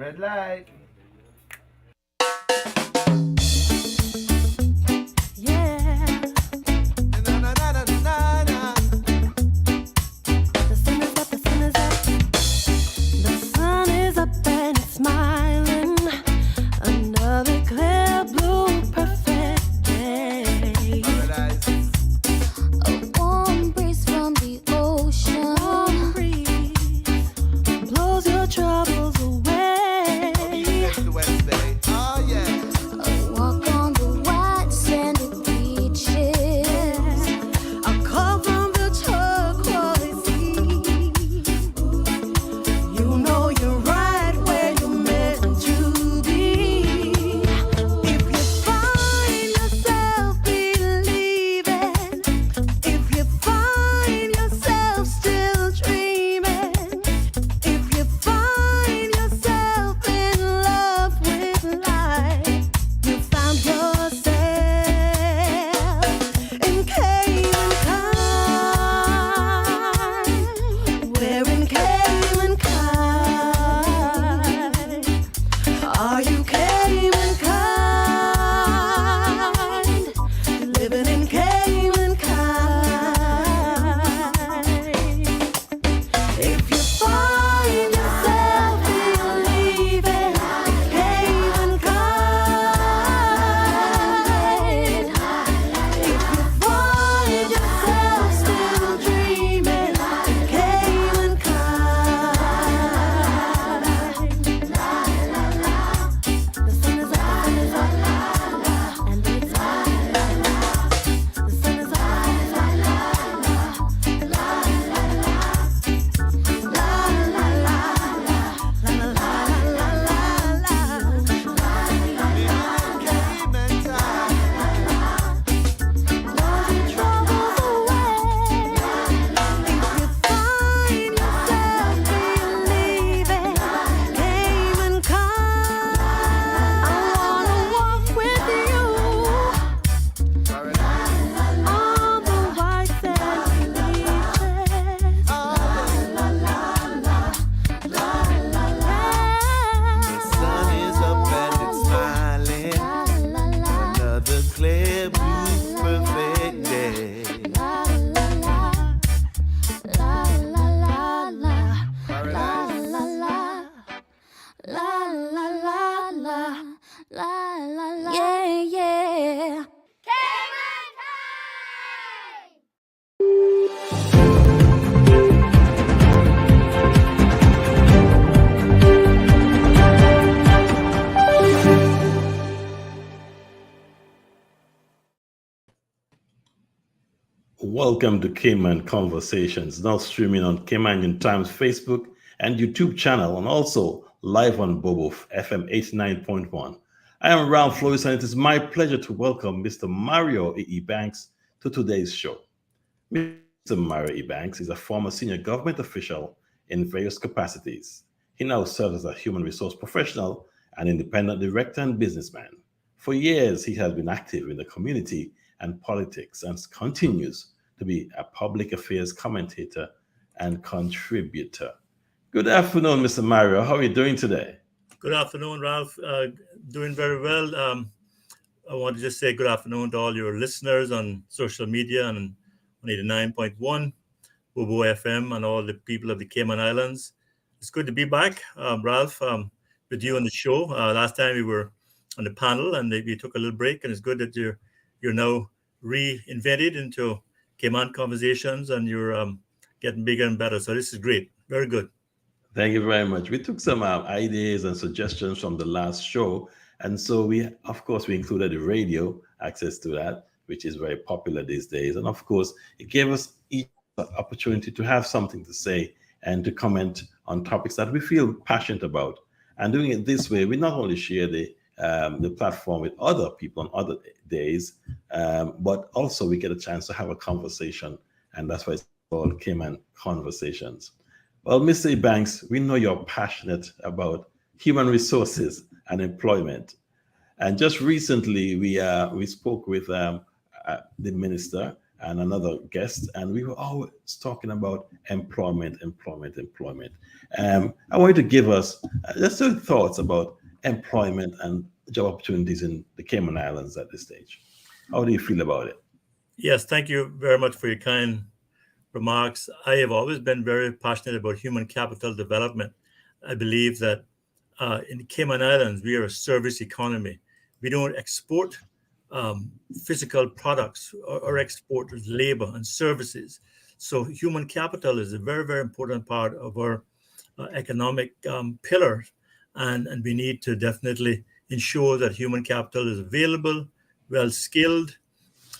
Red light. Yeah, Na, na, na, na, na, na. the sun is up, the sun is up. The sun is up and it's smiling. Another clear blue perfect day. Paradise. A warm breeze from the ocean. Warm breeze blows your troubles away. Next Wednesday. Oh, yeah. A walk on the white sandy beaches. A call from the turquoise sea. You know you're right where you're meant to be. If you find yourself believing, if you find yourself still dreaming, if you find yourself in love with life, you found yourself in Cayman kind. We're in Cayman kind. Are you Cayman kind? Living in Cayman kind. If you find yourself believing, Cayman kind. If you find yourself still dreaming, Cayman kind. The sun is up, and it's smiling. The sun is up, Cayman time. blow your troubles away. If you find yourself believing, Cayman kind. I wanna walk with you Paradise. on the white sandy beaches. Oh, the sun is up and it's smiling. Another clear blue perfect day. Paradise. Yeah, yeah. Welcome to Cayman Conversations, now streaming on Cayman Times Facebook and YouTube channel, and also live on Bobo FM 89.1. I am Ralph Lewis, and it is my pleasure to welcome Mr. Mario E. Banks to today's show. Mr. Mario E. Banks is a former senior government official in various capacities. He now serves as a human resource professional, an independent director, and businessman. For years, he has been active in the community and politics and continues to be a public affairs commentator and contributor. Good afternoon, Mr. Mario. How are you doing today? Good afternoon, Ralph. Doing very well. I want to just say good afternoon to all your listeners on social media and on 89.1, Bobo FM, and all the people of the Cayman Islands. It's good to be back, Ralph, with you on the show. Last time we were on the panel and we took a little break, and it's good that you're now reinvented into Cayman Conversations, and you're getting bigger and better. So this is great. Very good. Thank you very much. We took some ideas and suggestions from the last show. And so of course, we included the radio access to that, which is very popular these days. And of course, it gave us each an opportunity to have something to say and to comment on topics that we feel passionate about. And doing it this way, we not only share the platform with other people on other days, but also we get a chance to have a conversation. And that's why it's called Cayman Conversations. Well, Mr. Banks, we know you're passionate about human resources and employment. And just recently, we spoke with the minister, and another guest, and we were always talking about employment, employment, employment. I want you to give us just your thoughts about employment and job opportunities in the Cayman Islands at this stage. How do you feel about it? Yes, thank you very much for your kind remarks. I have always been very passionate about human capital development. I believe that in the Cayman Islands, we are a service economy. We don't export physical products or export labor and services. So human capital is a very, very important part of our economic pillar. And we need to definitely ensure that human capital is available, well skilled,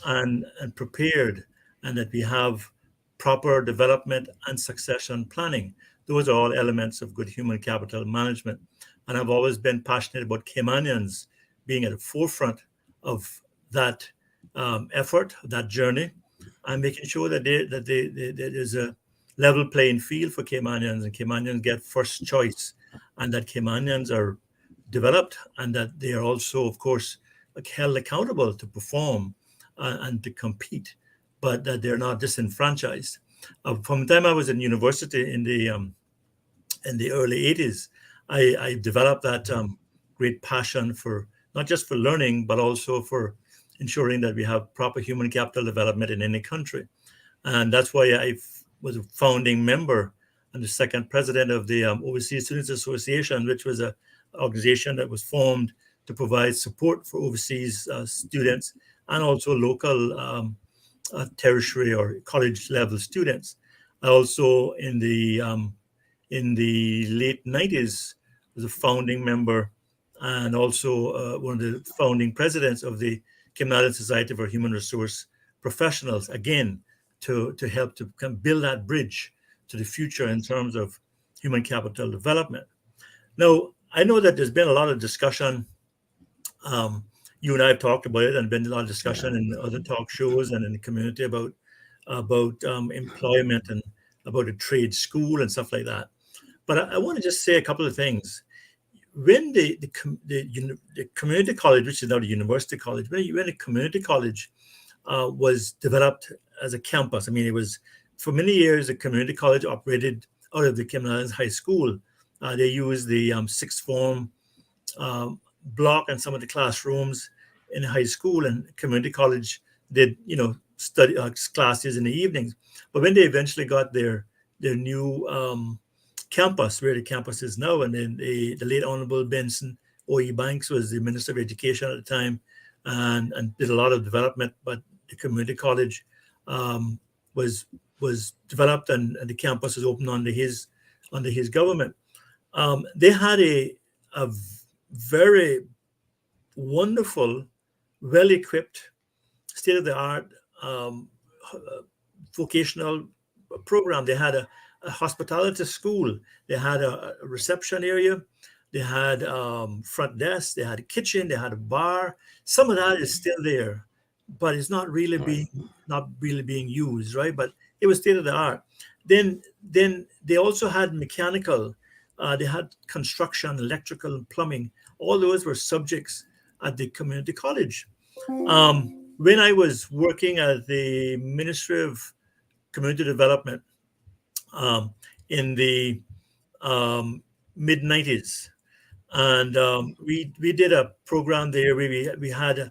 and prepared, and that we have proper development and succession planning. Those are all elements of good human capital management. And I've always been passionate about Caymanians being at the forefront of that effort, that journey, and making sure that there's a level playing field for Caymanians, and Caymanians get first choice, and that Caymanians are developed, and that they are also, of course, held accountable to perform and to compete, but that they're not disenfranchised. From the time I was in university in the early 80s, I developed that great passion for not just for learning, but also for ensuring that we have proper human capital development in any country. And that's why I was a founding member and the second president of the Overseas Students Association, which was an organization that was formed to provide support for overseas students and also local tertiary or college level students. I also, in the late 90s, was a founding member and also one of the founding presidents of the Cayman Society for Human Resource Professionals, again, to help to kind of build that bridge to the future in terms of human capital development. Now, I know that there's been a lot of discussion. You and I have talked about it, and been a lot of discussion in other talk shows and in the community about employment and about a trade school and stuff like that. But I want to just say a couple of things. When the community college, which is now the university college, when the community college was developed as a campus, I mean, it was for many years the community college operated out of the Cayman Islands High School. They used the sixth form block and some of the classrooms in high school, and community college did study classes in the evenings. But when they eventually got their new campus, where the campus is now, and then the late Honorable Benson O.E. Banks was the Minister of Education at the time, and did a lot of development. But the community college was developed, and the campus was opened under his government. They had a very wonderful, well-equipped, state-of-the-art vocational program. They had a hospitality school. They had a reception area. They had front desk. They had a kitchen. They had a bar. Some of that is still there, but it's not really being used, right? But it was state-of-the-art. Then they also had mechanical. They had construction, electrical, and plumbing. All those were subjects at the community college. When I was working at the Ministry of Community Development in the mid 90s, and we did a program there where we had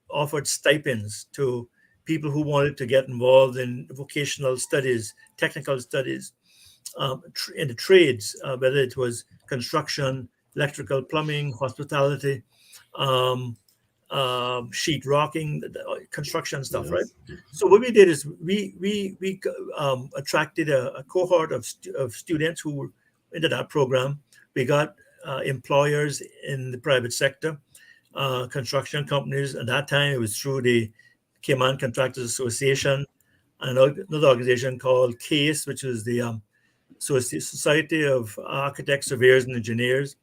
offered stipends to people who wanted to get involved in vocational studies, technical studies, in the trades, whether it was construction, electrical, plumbing, hospitality, sheet rocking, construction stuff, right? So what we did is we attracted a cohort of students who were into that program. We got employers in the private sector, construction companies. At that time, it was through the Cayman Contractors Association and another organization called CASE, which was the Society of Architects, Surveyors, and Engineers.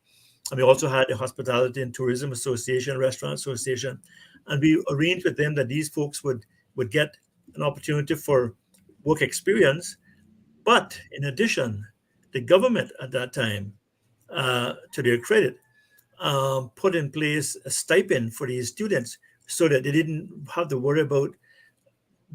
And we also had the Hospitality and Tourism Association, Restaurant Association. And we arranged with them that these folks would get an opportunity for work experience. But in addition, the government at that time, to their credit, put in place a stipend for these students so that they didn't have to worry about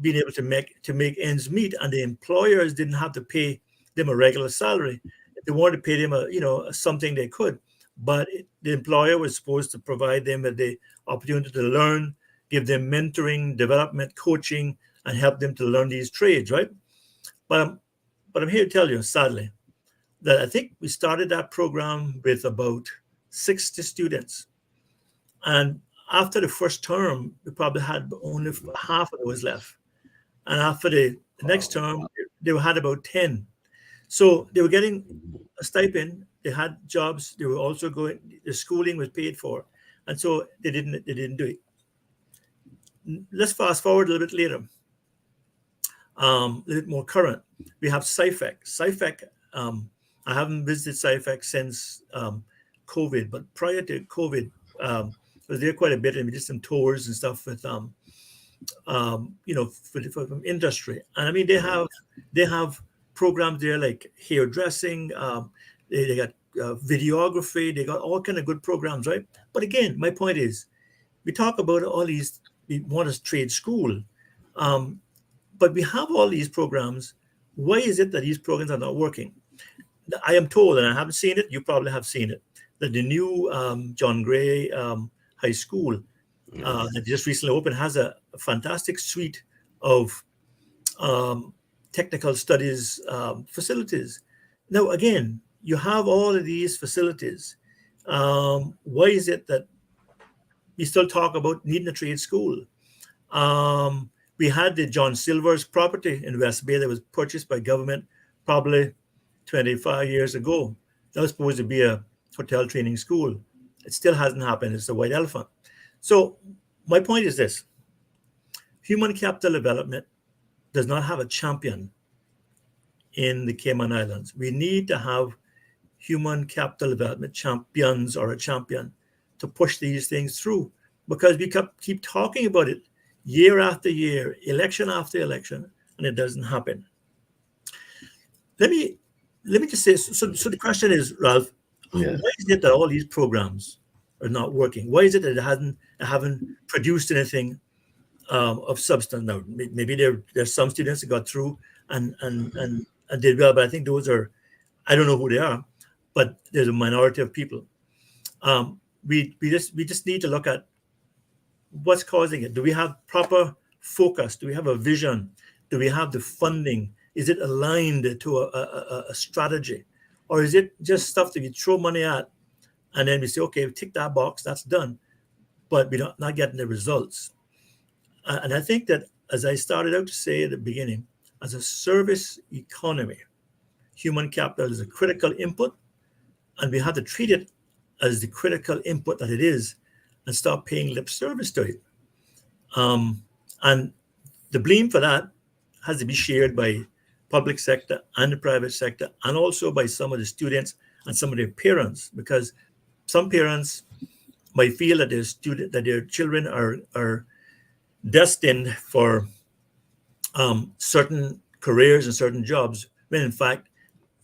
being able to make ends meet, and the employers didn't have to pay them a regular salary. If they wanted to pay them something, they could, but the employer was supposed to provide them with the opportunity to learn, give them mentoring, development, coaching, and help them to learn these trades, right? But I'm here to tell you, sadly, that I think we started that program with about 60 students, and after the first term, we probably had only half of those left. And after the next term, they had about 10. So they were getting a stipend, they had jobs, they were also going, the schooling was paid for. And so they didn't do it. Let's fast forward a little bit later, a little bit more current. We have SciFec. SciFec, I haven't visited SciFec since COVID, but prior to COVID, I was there quite a bit, and we did some tours and stuff with from industry. And I mean, they have programs there like hairdressing. They got videography. They got all kind of good programs, right? But again, my point is, we talk about all these. We want a trade school, but we have all these programs. Why is it that these programs are not working? I am told, and I haven't seen it. You probably have seen it. That the new John Gray High School that just recently opened has a fantastic suite of technical studies facilities. Now, again, you have all of these facilities. Why is it that we still talk about needing a trade school? We had the John Silver's property in West Bay that was purchased by government probably 25 years ago. That was supposed to be a hotel training school. It still hasn't happened. It's a white elephant. So my point is this: human capital development does not have a champion in the Cayman Islands. We need to have human capital development champions, or a champion, to push these things through, because we keep talking about it year after year, election after election, and it doesn't happen. Let me just say, so the question is, Ralph, Yeah. why is it that all these programs are not working? Why is it that it haven't produced anything of substance? Now, maybe there's some students that got through and did well, but I think those are, I don't know who they are, but there's a minority of people. We just need to look at what's causing it. Do we have proper focus? Do we have a vision? Do we have the funding? Is it aligned to a strategy? Or is it just stuff that you throw money at and then we say, okay, tick that box, that's done, but we're not getting the results? And I think that, as I started out to say at the beginning, as a service economy, human capital is a critical input, and we have to treat it as the critical input that it is and stop paying lip service to it. And the blame for that has to be shared by public sector and the private sector, and also by some of the students and some of their parents, because some parents might feel that their children are destined for certain careers and certain jobs, when in fact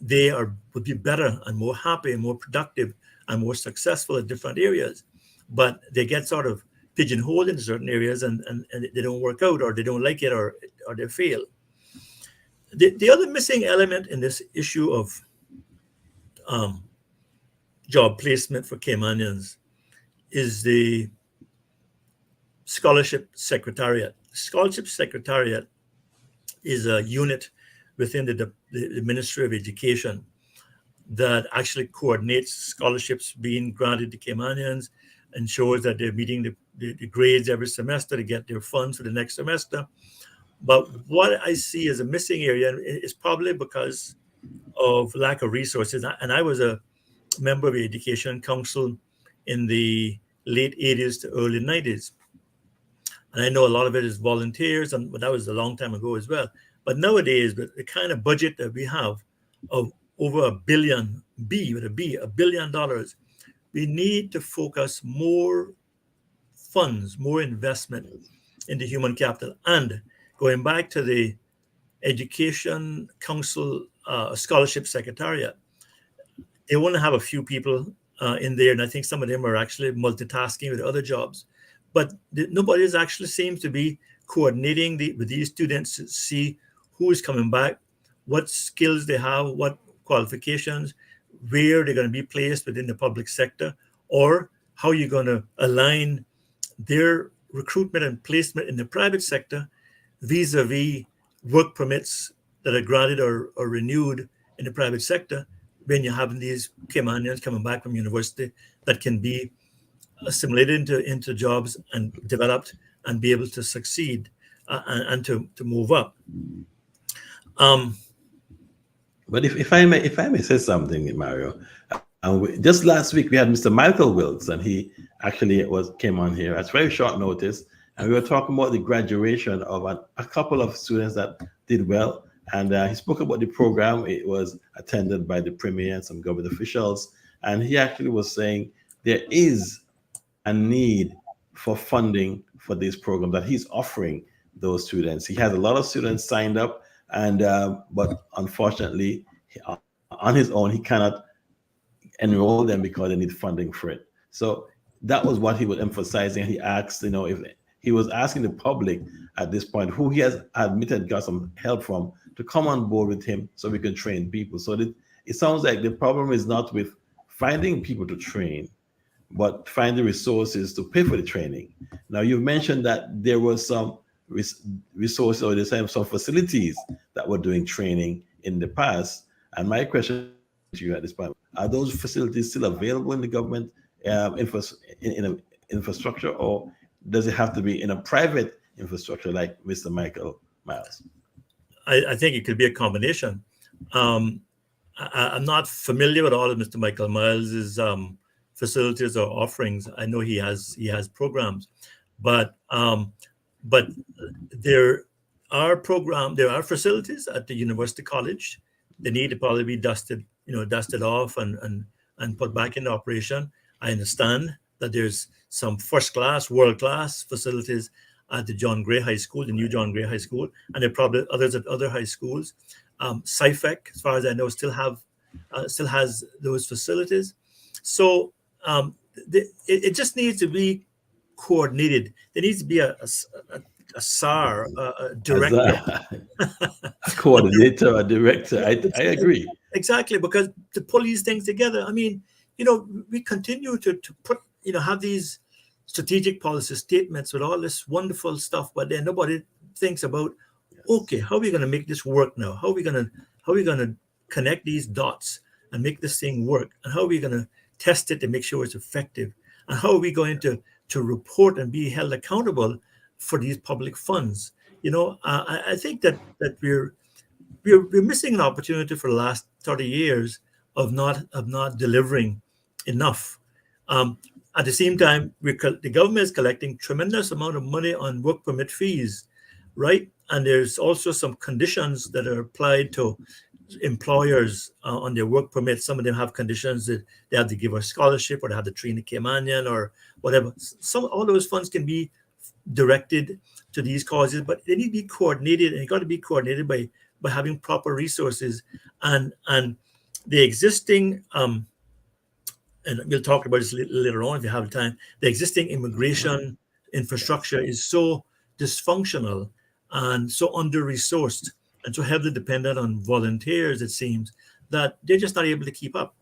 they would be better and more happy and more productive and more successful in different areas. But they get sort of pigeonholed in certain areas, and they don't work out, or they don't like it, or they fail. The other missing element in this issue of job placement for Caymanians is the Scholarship Secretariat. Scholarship Secretariat is a unit within the Ministry of Education that actually coordinates scholarships being granted to Caymanians, ensures that they're meeting the grades every semester to get their funds for the next semester. But what I see as a missing area is probably because of lack of resources. And I was a member of the Education Council in the late 80s to early 90s. And I know a lot of it is volunteers, but that was a long time ago as well. But nowadays, with the kind of budget that we have of over $1 billion, $1 billion, we need to focus more funds, more investment into human capital. And going back to the Education Council Scholarship Secretariat, they want to have a few people in there, and I think some of them are actually multitasking with other jobs. But nobody actually seems to be coordinating with these students to see who is coming back, what skills they have, what qualifications, where they're going to be placed within the public sector, or how you're going to align their recruitment and placement in the private sector vis-a-vis work permits that are granted or renewed in the private sector when you're having these Caymanians coming back from university that can be assimilated into jobs and developed and be able to succeed and to move up. But if I may say something, Mario, just last week we had Mr. Michael Wilkes, and he actually came on here at very short notice, and we were talking about the graduation of a couple of students that did well, and he spoke about the program. It was attended by the premier and some government officials, and he actually was saying there is a need for funding for this program that he's offering those students. He has a lot of students signed up, and but unfortunately, on his own, he cannot enroll them because they need funding for it. So that was what he was emphasizing. He asked, if he was asking the public at this point, who he has admitted got some help from, to come on board with him so we can train people. So it sounds like the problem is not with finding people to train, but finding resources to pay for the training. Now, you've mentioned that there was some resources or some facilities that were doing training in the past. And my question to you at this point, are those facilities still available in the government infrastructure, or does it have to be in a private infrastructure like Mr. Michael Miles? I think it could be a combination. I'm not familiar with all of Mr. Michael Miles's facilities or offerings. I know he has programs, but there are facilities at the University College. They need to probably be dusted off and put back into operation. I understand that there's some first-class, world-class facilities at the John Gray High School, the new John Gray High School, and there are probably others at other high schools. SciFec, as far as I know, still has those facilities. So it just needs to be coordinated. There needs to be a SAR, a director, a coordinator, a director. I agree. Exactly, because to pull these things together, I mean, we continue to put, have these strategic policy statements with all this wonderful stuff, but then nobody thinks about, okay, how are we going to make this work now? How are we going to connect these dots and make this thing work? And how are we going to test it to make sure it's effective? And how are we going to report and be held accountable for these public funds? I think that we're missing an opportunity for the last 30 years of not delivering enough. At the same time, the government is collecting tremendous amount of money on work permit fees, right? And there's also some conditions that are applied to employers on their work permits. Some of them have conditions that they have to give a scholarship or they have to train a Caymanian or whatever. All those funds can be directed to these causes, but they need to be coordinated, and it got to be coordinated by having proper resources and the existing and we'll talk about this later on if you have time. The existing immigration infrastructure is so dysfunctional and so under-resourced and so heavily dependent on volunteers, it seems, that they're just not able to keep up.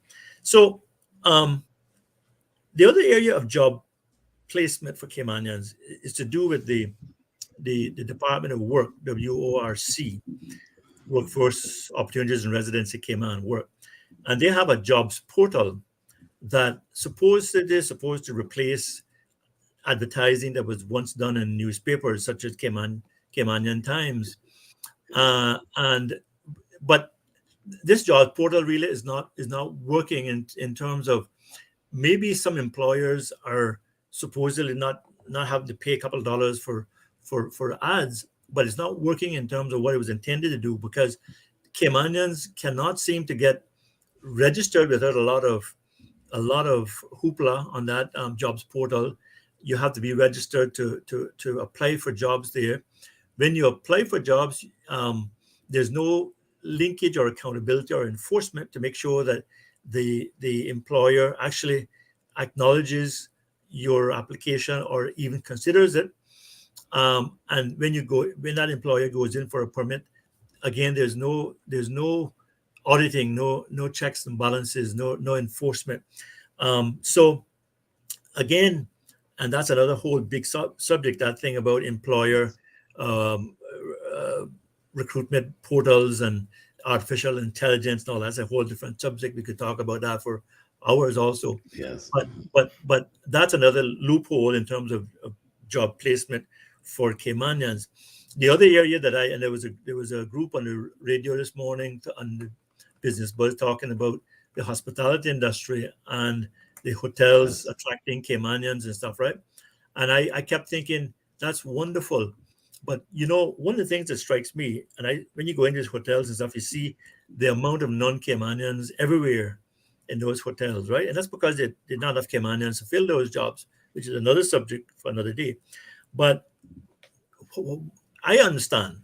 So the other area of job placement for Caymanians is to do with the Department of Work, WORC, Workforce Opportunities and Residency Cayman Work. And they have a jobs portal that supposedly is supposed to replace advertising that was once done in newspapers such as Caymanian Times. But this job portal really is not working in terms of, maybe some employers are supposedly not having to pay a couple of dollars for ads, but it's not working in terms of what it was intended to do, because Caymanians cannot seem to get registered without a lot of hoopla on that jobs portal. You have to be registered to apply for jobs there. When you apply for jobs, there's no linkage or accountability or enforcement to make sure that the employer actually acknowledges your application or even considers it. And when that employer goes in for a permit, again, there's no auditing, no checks and balances, no enforcement. So again, and that's another whole big subject, that thing about employer um, uh, recruitment portals and artificial intelligence and all. That's a whole different subject. We could talk about that for hours also. Yes. But that's another loophole in terms of job placement for Caymanians. The other area that and there was a group on the radio this morning on the Business Buzz talking about the hospitality industry and the hotels Yes. attracting Caymanians and stuff, right? And I kept thinking that's wonderful, but one of the things that strikes me, and when you go into these hotels and stuff, you see the amount of non-Caymanians everywhere in those hotels, right? And that's because they did not have Caymanians to fill those jobs, which is another subject for another day. But I understand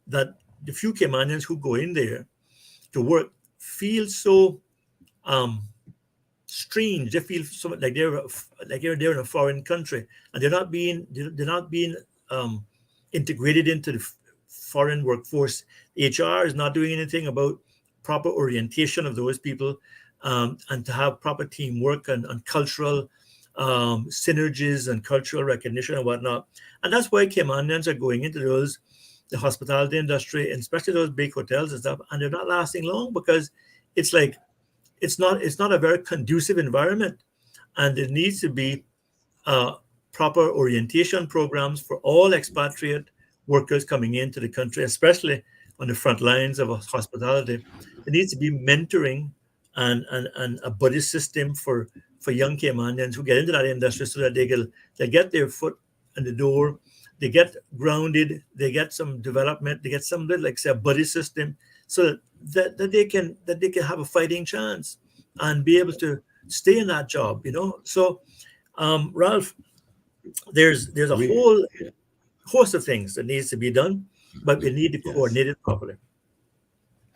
that the few Caymanians who go in there to work feel so um, strange. They feel so like they're in a foreign country, and they're not being um, integrated into the foreign workforce. HR is not doing anything about proper orientation of those people, and to have proper teamwork and cultural synergies and cultural recognition and whatnot. And that's why Caymanians are going into the hospitality industry, and especially those big hotels and stuff, and they're not lasting long because it's like it's not a very conducive environment, and there needs to be proper orientation programs for all expatriate workers coming into the country, especially on the front lines of hospitality. There needs to be mentoring and a buddy system for young Caymanians who get into that industry so that they get their foot in the door, they get grounded, they get some development, they get some little, like say, a buddy system, so that they can have a fighting chance and be able to stay in that job. So Ralph, there's a We whole host of things that needs to be done, but we need to yes. coordinate it properly.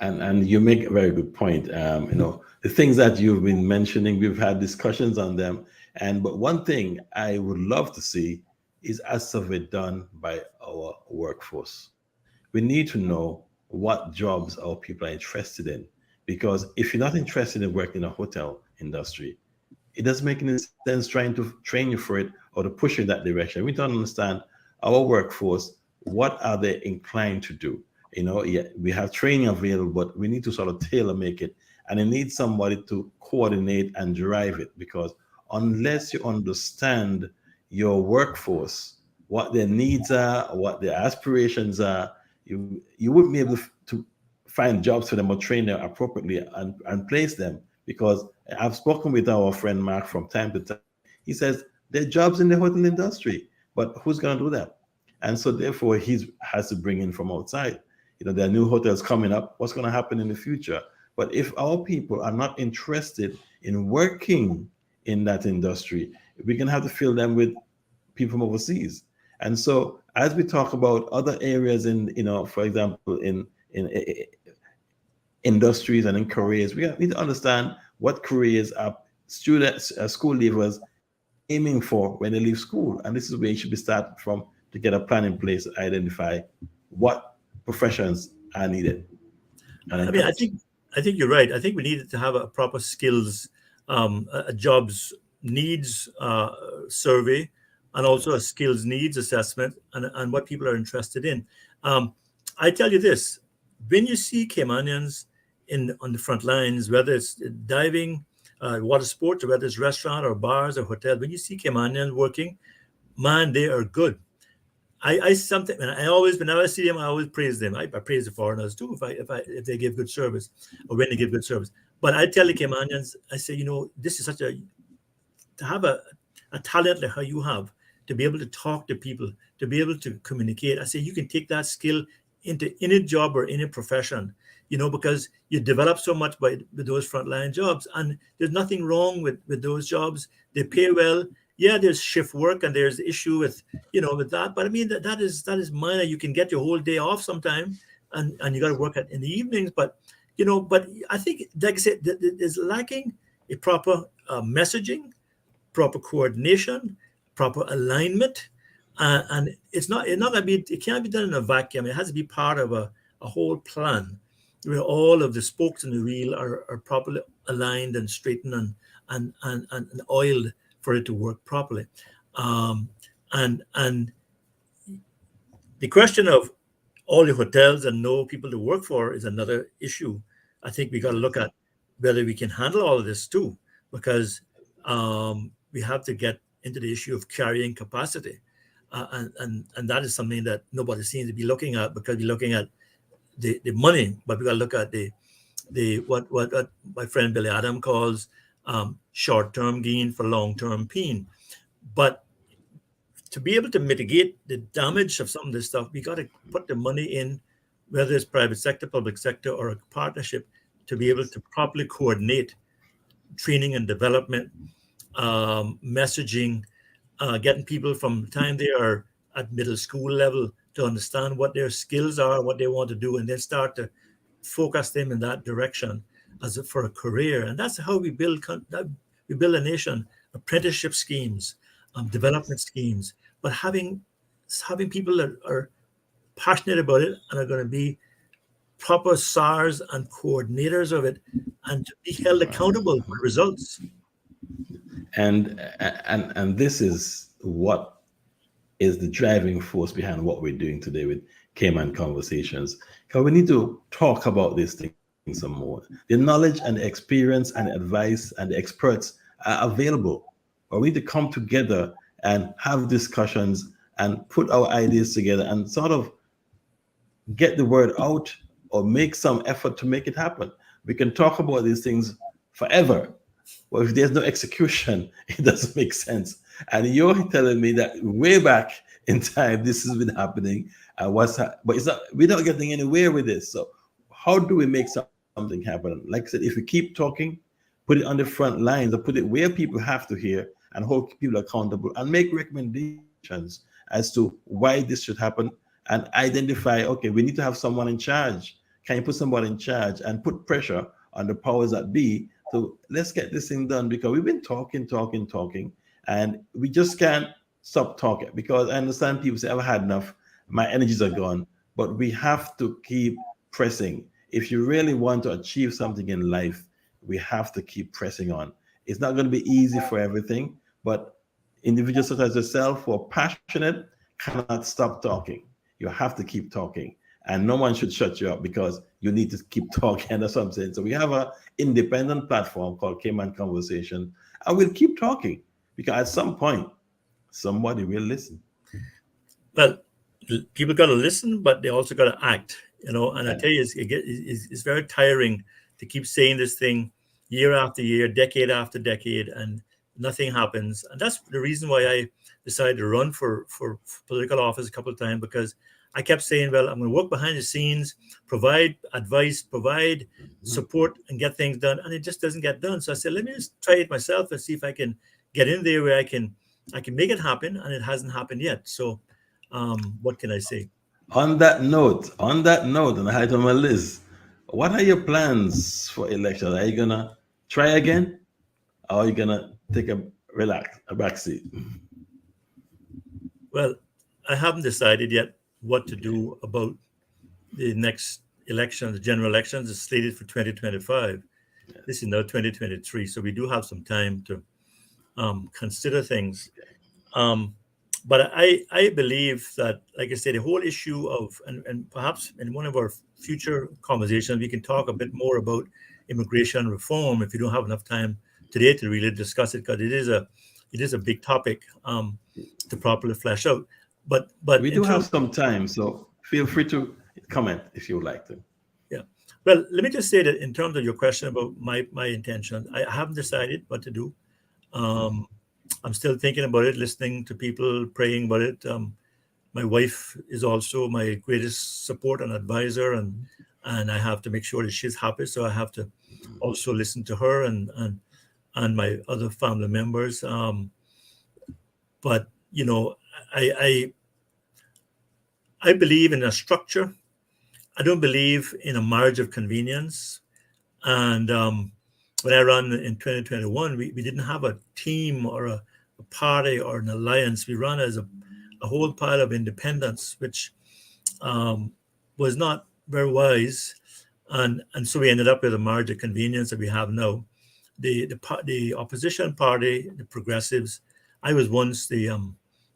And you make a very good point. The things that you've been mentioning, we've had discussions on them. But one thing I would love to see is a survey done by our workforce. We need to know what jobs our people are interested in. Because if you're not interested in working in a hotel industry, it doesn't make any sense trying to train you for it or to push you in that direction. We don't understand our workforce, what are they inclined to do? Yeah, we have training available, but we need to sort of tailor make it. And it needs somebody to coordinate and drive it, because unless you understand your workforce, what their needs are, what their aspirations are, you wouldn't be able to find jobs for them or train them appropriately and place them. Because I've spoken with our friend Mark from time to time. He says there are jobs in the hotel industry, but who's going to do that? And so therefore he has to bring in from outside. There are new hotels coming up. What's going to happen in the future? But if our people are not interested in working in that industry, we're going to have to fill them with people from overseas. And so as we talk about other areas for example, in industries and in careers, we need to understand what careers are students, school leavers aiming for when they leave school. And this is where you should be starting from, to get a plan in place to identify what professions are needed and I mean, I encouraged. think I think you're right. I think we needed to have a proper skills, a jobs needs survey, and also a Yes. skills needs assessment, and what people are interested in. Um, I tell you this: when you see Caymanians on the front lines, whether it's diving, water sports, or whether it's restaurant or bars or hotel, when you see Caymanians working, man, they are good. I something, and I always, whenever I see them, I always praise them. I praise the foreigners too if they give good service, or when they give good service. But I tell the Caymanians, I say, this is such to have a talent like how you have, to be able to talk to people, to be able to communicate. I say you can take that skill into any job or any profession, because you develop so much with those frontline jobs, and there's nothing wrong with those jobs. They pay well. Yeah, there's shift work and there's issue with that, but I mean that is minor. You can get your whole day off sometime, and you got to work in the evenings. But I think, like I said, there's lacking a proper messaging, proper coordination, proper alignment, And it's not gonna be, it can't be done in a vacuum. It has to be part of a whole plan where all of the spokes in the wheel are properly aligned and straightened and oiled for it to work properly. Um, and the question of all the hotels and no people to work for is another issue. I think we got to look at whether we can handle all of this too, because we have to get into the issue of carrying capacity, and that is something that nobody seems to be looking at, because we're looking at the money, but we got to look at the what my friend Billy Adam calls short-term gain for long-term pain. But to be able to mitigate the damage of some of this stuff, we got to put the money in, whether it's private sector, public sector, or a partnership, to be able to properly coordinate training and development, messaging, getting people from the time they are at middle school level to understand what their skills are, what they want to do, and then start to focus them in that direction for a career. And that's how we build a nation. Apprenticeship schemes, development schemes, but having people that are passionate about it and are going to be proper SARs and coordinators of it, and to be held accountable for results. And this is what is the driving force behind what we're doing today with Cayman Conversations. Because we need to talk about these things some more. The knowledge and the experience and the advice and the experts are available. But we need to come together and have discussions and put our ideas together and sort of get the word out or make some effort to make it happen. We can talk about these things forever, but if there's no execution, it doesn't make sense. And you're telling me that way back in time, this has been happening. But it's not. We're not getting anywhere with this. So how do we make something happen? Like I said, if we keep talking, put it on the front lines, or put it where people have to hear, and hold people accountable, and make recommendations as to why this should happen, and identify, okay, we need to have someone in charge. Can you put someone in charge and put pressure on the powers that be? So let's get this thing done, because we've been talking, and we just can't stop talking, because I understand people say, I've had enough, my energies are gone, but we have to keep pressing. If you really want to achieve something in life, we have to keep pressing on. It's not going to be easy for everything, but individuals such as yourself who are passionate cannot stop talking. You have to keep talking, and no one should shut you up because you need to keep talking or something. So we have an independent platform called Cayman Conversation, and we'll keep talking, because at some point, somebody will listen. Well, people got to listen, but they also got to act, And I tell you, it's very tiring to keep saying this thing year after year, decade after decade, and nothing happens. And that's the reason why I decided to run for political office a couple of times, because I kept saying, well, I'm going to work behind the scenes, provide advice, provide support, and get things done. And it just doesn't get done. So I said, let me just try it myself and see if I can get in there where I can make it happen. And it hasn't happened yet. So what can I say? On that note, and I had on my list, what are your plans for elections? Are you gonna try again, or are you gonna take a back seat? Well, I haven't decided yet what to do about the next election. The general elections is slated for 2025. Yes. This is now 2023, so we do have some time to consider things. But I believe that, like I said, the whole issue of, and perhaps in one of our future conversations, we can talk a bit more about immigration reform if you don't have enough time today to really discuss it, because it is a big topic to properly flesh out. But we do have some time, so feel free to comment if you would like to. Yeah. Well, let me just say that in terms of your question about my intention, I haven't decided what to do. I'm still thinking about it, listening to people, praying about it. My wife is also my greatest support and advisor, and I have to make sure that she's happy. So I have to also listen to her and my other family members. But I believe in a structure. I don't believe in a marriage of convenience. And when I ran in 2021, we didn't have a team or a party or an alliance. We ran as a a whole pile of independents, which um, was not very wise, and so we ended up with a margin of convenience that we have now. The opposition party, the Progressives. I was once the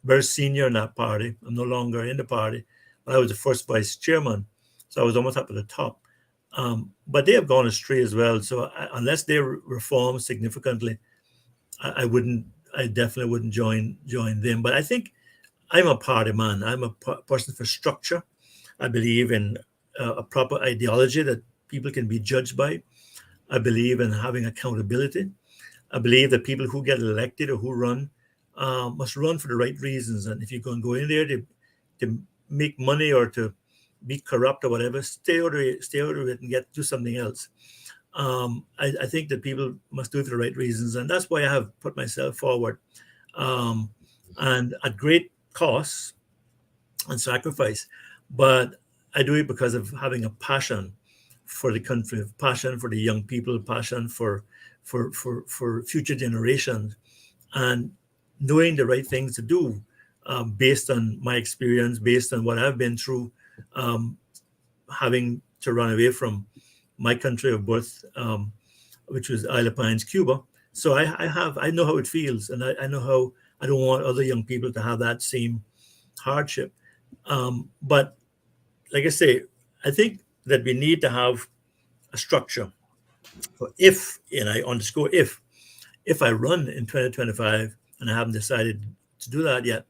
very senior in that party. I'm no longer in the party, but I was the first vice chairman, so I was almost up at the top. But they have gone astray as well. So unless they reform significantly, I wouldn't. I definitely wouldn't join them. But I think I'm a party man. I'm a person for structure. I believe in a proper ideology that people can be judged by. I believe in having accountability. I believe that people who get elected or who run must run for the right reasons. And if you're going to go in there to make money or to be corrupt or whatever, stay out of it and do something else. I think that people must do it for the right reasons, and that's why I have put myself forward, um, and at great cost and sacrifice. But I do it because of having a passion for the country, passion for the young people, passion for future generations, and knowing the right things to do, based on my experience, based on what I've been through, um, having to run away from my country of birth, which was Isle of Pines, Cuba. So I know how it feels, and I know how I don't want other young people to have that same hardship. But like I say, I think that we need to have a structure. For if, and I underscore if I run in 2025, and I haven't decided to do that yet,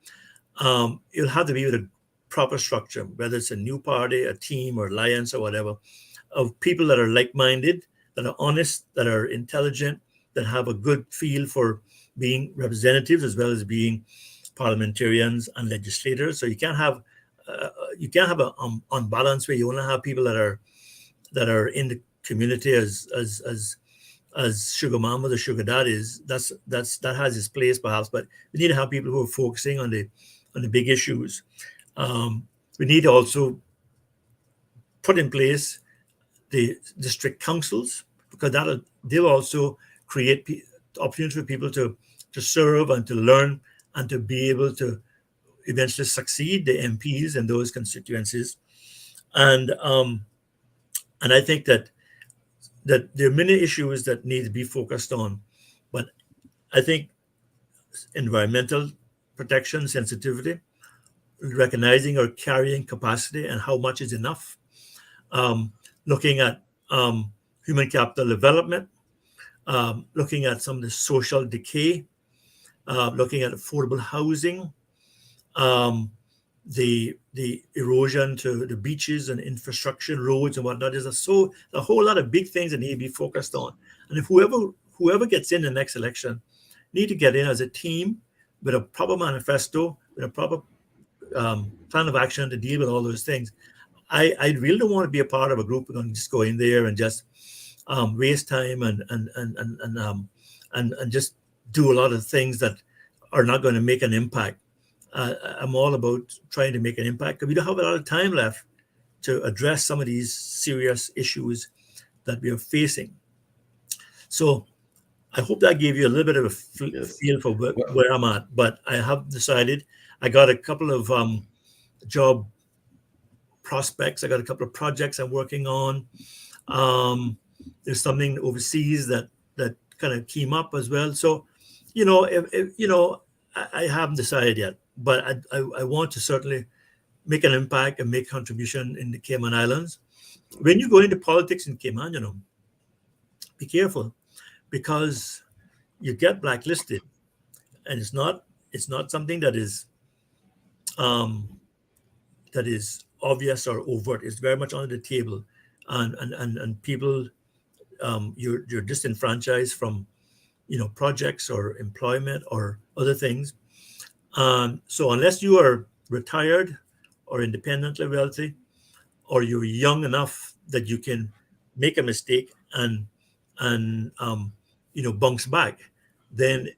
it'll have to be with a proper structure, whether it's a new party, a team, or alliance, or whatever, of people that are like-minded, that are honest, that are intelligent, that have a good feel for being representatives as well as being parliamentarians and legislators. So you can't have a unbalance where you want to have people that are in the community as sugar mamas or sugar daddies. That has its place perhaps, but we need to have people who are focusing on the big issues. We need to also put in place the district councils, because they'll also create opportunities for people to serve and to learn and to be able to eventually succeed the MPs in those constituencies. And I think that there are many issues that need to be focused on, but I think environmental protection, sensitivity, recognizing our carrying capacity and how much is enough, looking at human capital development, looking at some of the social decay, looking at affordable housing, um, the erosion to the beaches and infrastructure, roads and whatnot. There's a whole lot of big things that need to be focused on. And if whoever gets in the next election need to get in as a team with a proper manifesto, with a proper plan of action to deal with all those things. I really don't want to be a part of a group who's going to just go in there and just waste time and just do a lot of things that are not going to make an impact. I'm all about trying to make an impact, because we don't have a lot of time left to address some of these serious issues that we are facing. So I hope that gave you a little bit of a Yes. feel for Well, where I'm at. But I have decided, I got a couple of job prospects. I got a couple of projects I'm working on. There's something overseas that kind of came up as well. So, if I haven't decided yet, but I want to certainly make an impact and make contribution in the Cayman Islands. When you go into politics in Cayman, be careful, because you get blacklisted, and it's not something that is obvious or overt. It's very much under the table, and people, you're disenfranchised from projects or employment or other things. So unless you are retired or independently wealthy, or you're young enough that you can make a mistake and bounce back, then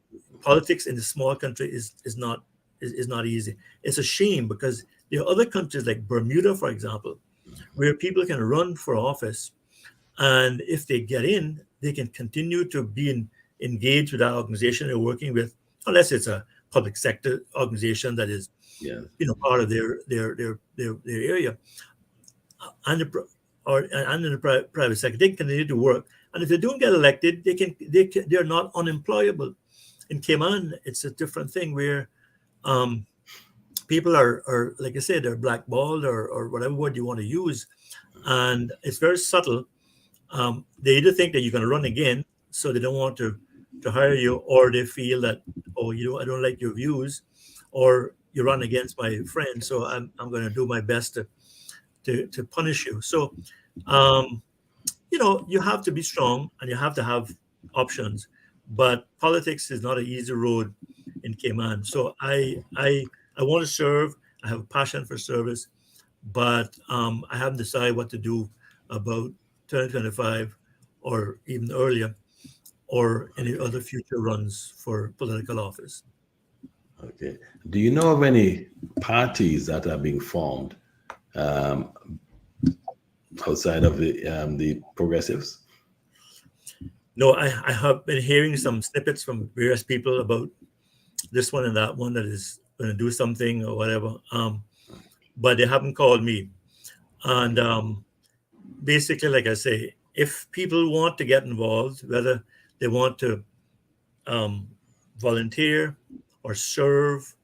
politics in a small country is not easy. It's a shame, because there are other countries like Bermuda, for example, where people can run for office, and if they get in, they can continue to be engaged with that organization they're working with, unless it's a public sector organization that is Yes. part of their area, and and in the private sector, they can continue to work. And if they don't get elected, they're not unemployable. In Cayman, it's a different thing where um, people are, like I said, they're blackballed, or whatever word you want to use, and it's very subtle. They either think that you're going to run again, so they don't want to hire you, or they feel that, oh, I don't like your views, or you run against my friend, so I'm going to do my best to punish you. So, um, you have to be strong and you have to have options, but politics is not an easy road in Cayman. So I want to serve. I have a passion for service, but I haven't decided what to do about 2025 or even earlier, or any Okay. other future runs for political office. Okay. Do you know of any parties that are being formed um, outside of the progressives? No, I have been hearing some snippets from various people about this one and that one that is going to do something or whatever. But they haven't called me. And basically, like I say, if people want to get involved, whether they want to um, volunteer or serve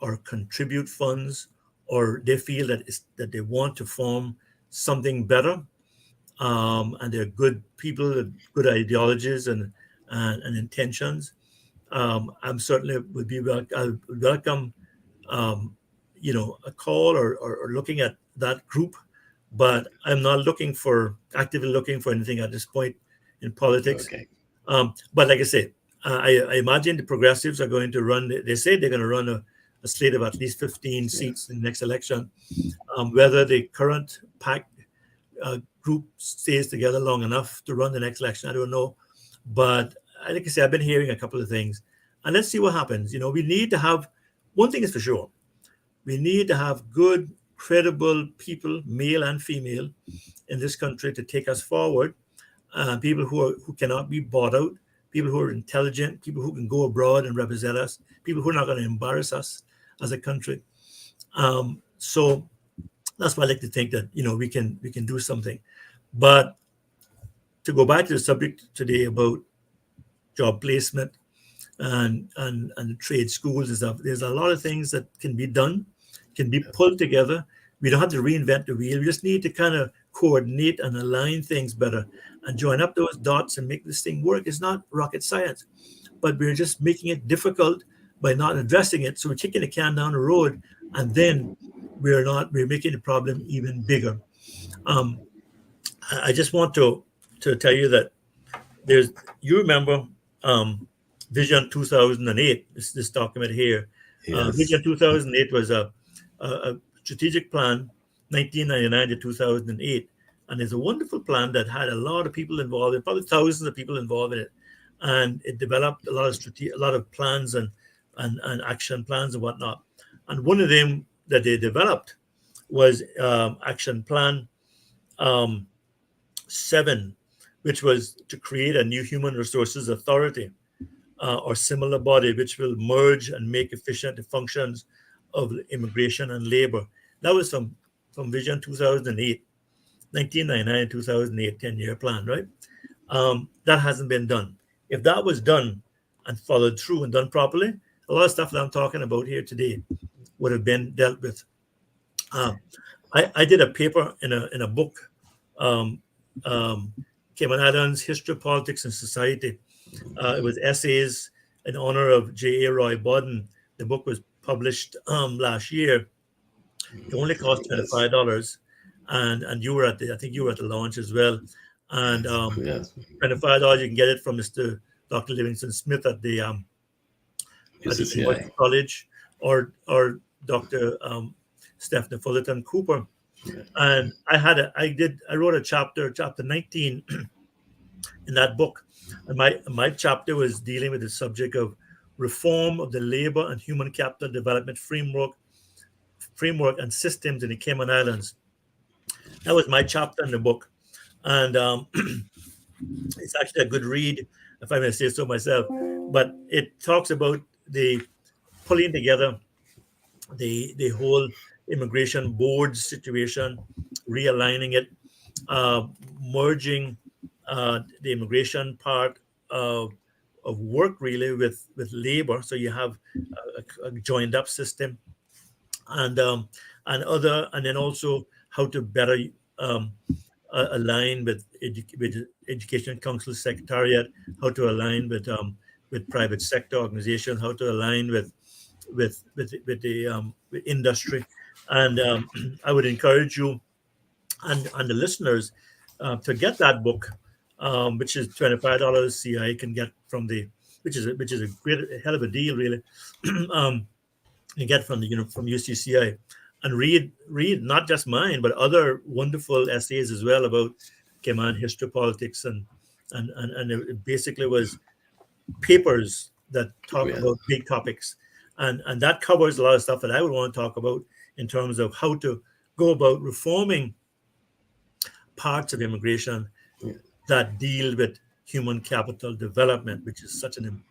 or contribute funds, or they feel that they want to form something better, and they're good people with good ideologies and intentions, I'm certainly would be I would welcome um, a call, or looking at that group. But I'm not actively looking for anything at this point in politics. Okay. But like I say, I imagine the progressives are going to run. They say they're going to run a slate of at least 15 seats Yes. in the next election. Whether the current pack group stays together long enough to run the next election, I don't know. But like I say, I've been hearing a couple of things, and let's see what happens. We need to have one thing is for sure. We need to have good, credible people, male and female, in this country to take us forward. People who cannot be bought out, people who are intelligent, people who can go abroad and represent us, people who are not going to embarrass us as a country. So that's why I like to think that we can do something. But to go back to the subject today about job placement and trade schools and stuff, there's a lot of things that can be done, can be pulled together. We don't have to reinvent the wheel. We just need to kind of coordinate and align things better and join up those dots and make this thing work. It's not rocket science, but we're just making it difficult by not addressing it. So we're kicking the can down the road, and then we're making the problem even bigger. Um, I just want to tell you that there's you remember um, Vision 2008. This document here, Yes. Vision 2008 was a strategic plan, 1999 to 2008, and it's a wonderful plan that had a lot of people involved, probably thousands of people involved in it, and it developed a lot of plans and action plans and whatnot. And one of them that they developed was Action Plan um, 7, which was to create a new human resources authority or similar body which will merge and make efficient the functions of immigration and labor. That was from Vision 2008, 1999, 2008, 10-year plan, right? That hasn't been done. If that was done and followed through and done properly, a lot of stuff that I'm talking about here today would have been dealt with. Uh, I did a paper in a book, um, um, Cayman Islands History, Politics, and Society. It was essays in honor of J.A. Roy Bodden. The book was published last year. It only cost Yes. $25, and you were I think you were at the launch as well. And Yes. $25, you can get it from Mr. Dr. Livingston Smith at the UCCI. University College, or Dr. Stephanie Fullerton Cooper. And I wrote a chapter 19 in that book. And my chapter was dealing with the subject of reform of the labor and human capital development framework and systems in the Cayman Islands. That was my chapter in the book. And it's actually a good read, if I may say so myself. But it talks about the pulling together the whole immigration board situation, realigning it, uh, merging the immigration part of work really with labor, so you have a joined up system, and then also how to better um, align with education council secretariat, how to align with private sector organizations, how to align with industry, and I would encourage you and the listeners to get that book, which is $25. CI can get from the which is a great a hell of a deal really. um, you get from the from UCCI, and read not just mine but other wonderful essays as well about Cayman history, politics, and it basically was papers that talk Well, about big topics, and that covers a lot of stuff that I would want to talk about in terms of how to go about reforming parts of immigration that deal with human capital development, which is such an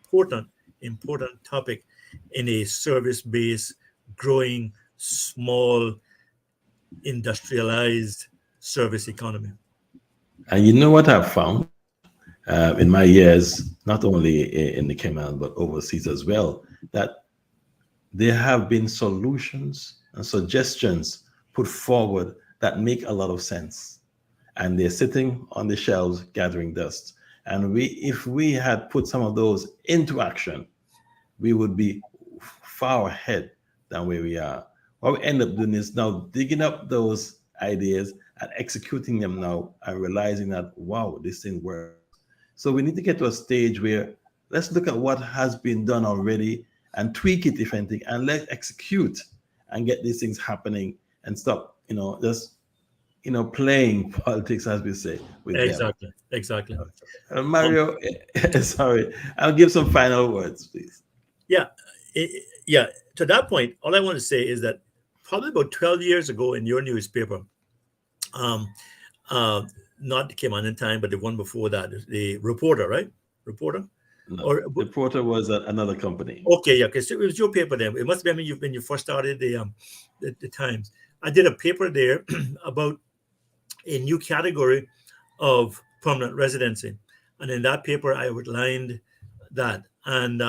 important topic in a service-based, growing, small, industrialized service economy. and you know what I've found in my years, not only in the Cayman but overseas as well, that there have been solutions and suggestions put forward that make a lot of sense, and they're sitting on the shelves gathering dust. And if we had put some of those into action, we would be far ahead than where we are. What we end up doing is now digging up those ideas and executing them now and realizing that, wow, this thing works. So we need to get to a stage where let's look at what has been done already and tweak it, if anything, and let's execute and get these things happening and stop, just, playing politics, as we say, with them. Exactly. Mario, sorry, I'll give some final words, please. Yeah, yeah. To that point, all I want to say is that probably about 12 years ago in your newspaper, um, uh, not the Cayman in Time, but the one before that, the Reporter, right? Reporter? No, Or the Porter was another company. okay, yeah, because it was your paper then. It must have been when you first started the Times. I did a paper there about a new category of permanent residency, and in that paper I outlined that, and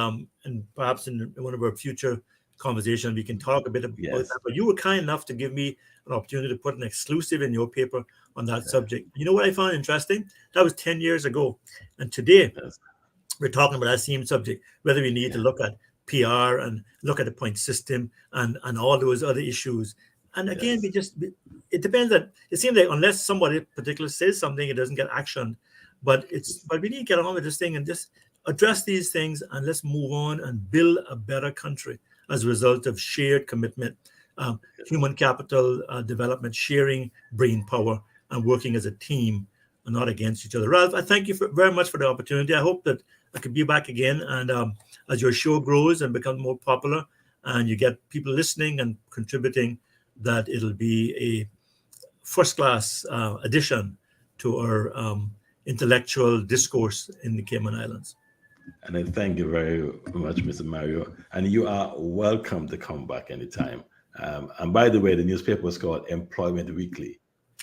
perhaps in one of our future conversations we can talk a bit about Yes. that. But you were kind enough to give me an opportunity to put an exclusive in your paper on that subject. You know what I found interesting? That was 10 years ago, and today Yes. we're talking about that same subject, whether we need to Yeah. look at PR and look at the point system and all those other issues. And again, Yes. it depends that it seems like unless somebody particular says something, it doesn't get action. But we need to get on with this thing and just address these things, and let's move on and build a better country as a result of shared commitment, human capital development, sharing brain power, and working as a team and not against each other. Ralph, I thank you very much for the opportunity. I hope that I could be back again. And as your show grows and becomes more popular and you get people listening and contributing, that it'll be a first class addition to our intellectual discourse in the Cayman Islands. And I thank you very much, Mr. Mario. And you are welcome to come back anytime. And by the way, the newspaper was called Employment Weekly,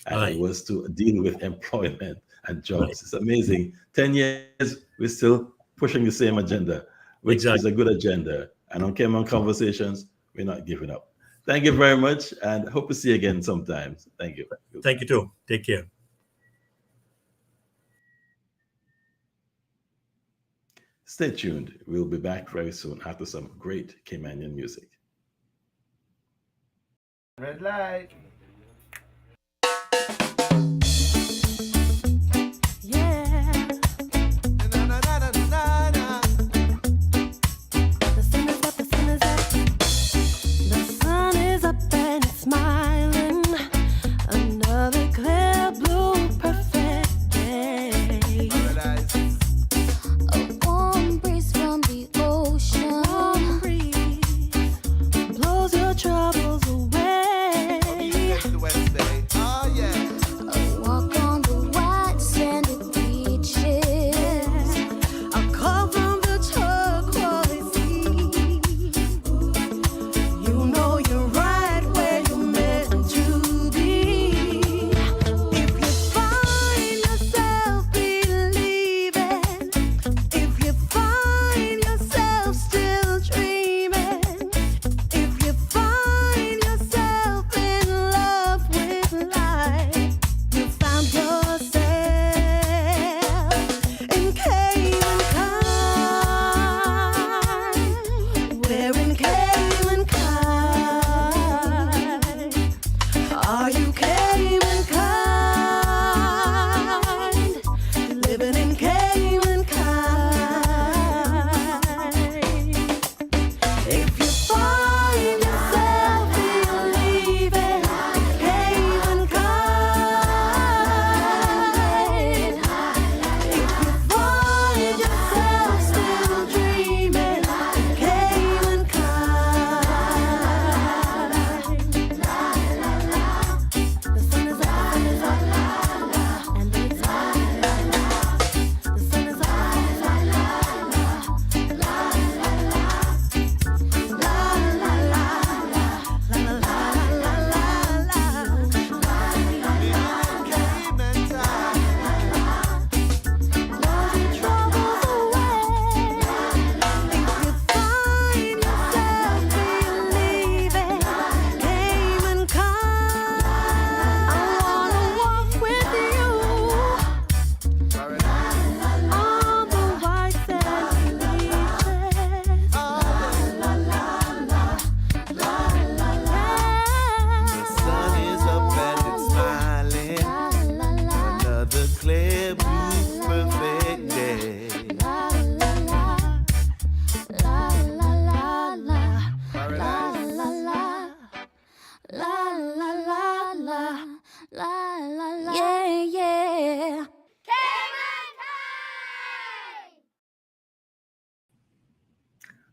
and Aye. it was to deal with employment and jobs. Right. It's amazing. 10 years, we're still pushing the same agenda, which is a good agenda. And on Cayman Conversations, we're not giving up. Thank you very much, and hope to see you again sometime. Thank you. Thank you too. Take care. Stay tuned. We'll be back very soon after some great Caymanian music. Red light. Yeah. Na, na, na, na, na, na. The sun is up, the sun is up. The sun is up and it's smiling. Another clear blue perfect day. Paradise. A warm breeze from the ocean. Warm breeze blows your troubles away.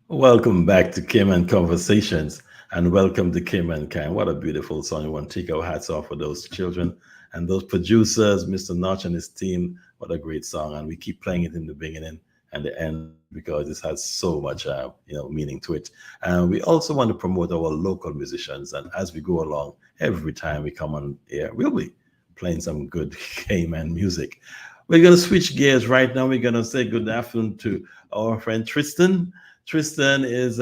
Welcome back to Cayman Conversations and welcome to Cayman Kind. What a beautiful song. We want to take our hats off for those children and those producers, Mr. Notch and his team. What a great song. And we keep playing it in the beginning and the end because this has so much, meaning to it. And we also want to promote our local musicians. And as we go along, every time we come on air, we'll be playing some good Cayman music. We're going to switch gears right now. We're going to say good afternoon to our friend Tristan. Tristan is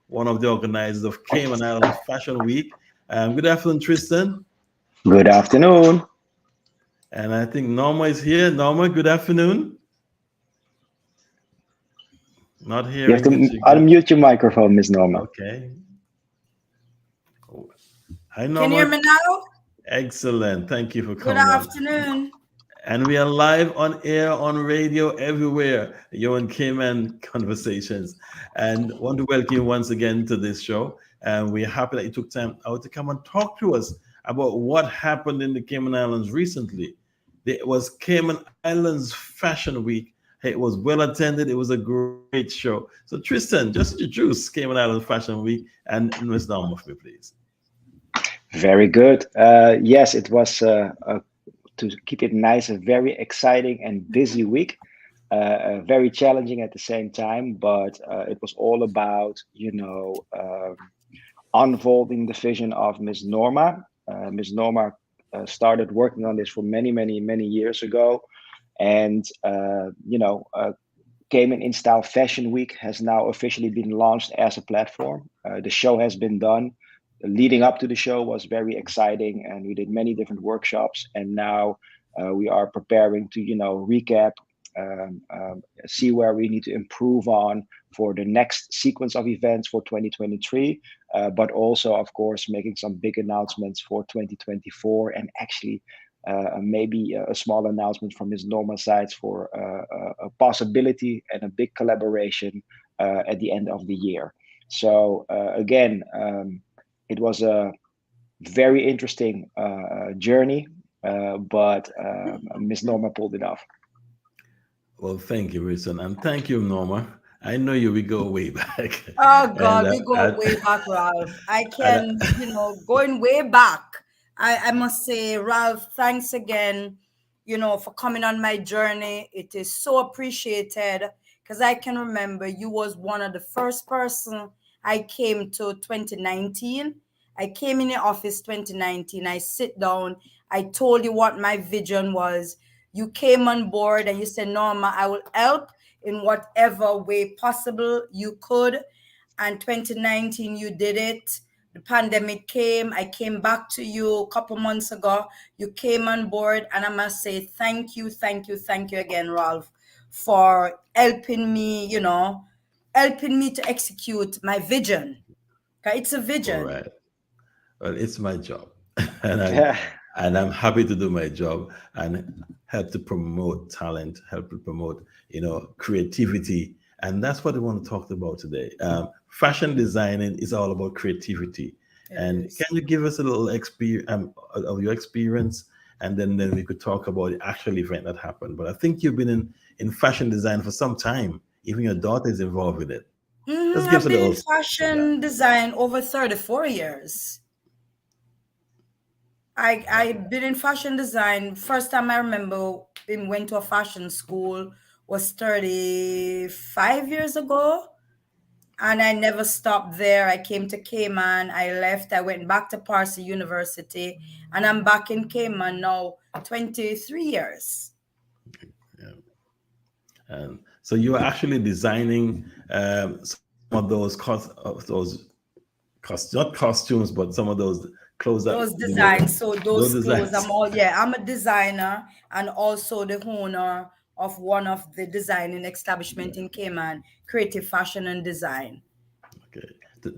one of the organizers of Cayman Islands Fashion Week. Good afternoon, Tristan. Good afternoon. And I think Norma is here. Norma, good afternoon. Not You have hearing to you too good. unmute your microphone, Miss Norma. Okay. Oh, hi, Can you hear Norma. me now? Excellent. Thank you for Good coming on. afternoon. And we are live on air, on radio, everywhere. You're on Cayman Conversations. And want to welcome you once again to this show. And we're happy that you took time out to come and talk to us about what happened in the Cayman Islands recently. It was Cayman Islands Fashion Week. It was well attended. It was a great show. So Tristan, just introduce Cayman Islands Fashion Week and Ms. Norma for me, please. Very good. Yes, it was, to keep it nice, a very exciting and busy week. Very challenging at the same time, but it was all about, unfolding the vision of Miss Norma. Miss Norma started working on this for many, many, many years ago. And, Cayman in Style Fashion Week has now officially been launched as a platform. The show has been done. Leading up to the show was very exciting, and we did many different workshops. And now we are preparing to, recap, see where we need to improve on for the next sequence of events for 2023, but also, of course, making some big announcements for 2024, and actually maybe a small announcement from Ms. Norma's side for a possibility and a big collaboration at the end of the year. So again, it was a very interesting journey, but Ms. Norma pulled it off. Well, thank you, Wilson. And thank you, Norma. I know you, we go way back. Oh and God, we go way back, Ralph. I and can, going way back. I must say, Ralph, thanks again, for coming on my journey. It is so appreciated because I can remember you was one of the first person I came to 2019. I came in the office 2019. I sit down. I told you what my vision was. You came on board and you said, Norma, I will help in whatever way possible you could. And 2019, you did it. The pandemic came. I came back to you a couple months ago. You came on board. And I must say, thank you, thank you, thank you again, Ralph, for helping me, helping me to execute my vision. Okay, it's a all vision. right. Well, it's my job. And I'm happy to do my job and help to promote talent, help to promote, creativity. And that's what we want to talk about today. Fashion designing is all about creativity. And Yes. can you give us a little experience of your experience? And then we could talk about the actual event that happened. But I think you've been in fashion design for some time. Even your daughter is involved with it. Let's give us I've a been little in yeah. fashion design over 34 years. I've been in fashion design. First time I remember went to a fashion school was 35 years ago. And I never stopped there. I came to Cayman. I left. I went back to Parsi University. And I'm back in Cayman now 23 years. Yeah. So you are actually designing some of not costumes, but some of those clothes that Those designs. So those those clothes, designs. I'm a designer and also the owner of one of the designing establishment in Cayman, Creative Fashion and Design. Okay.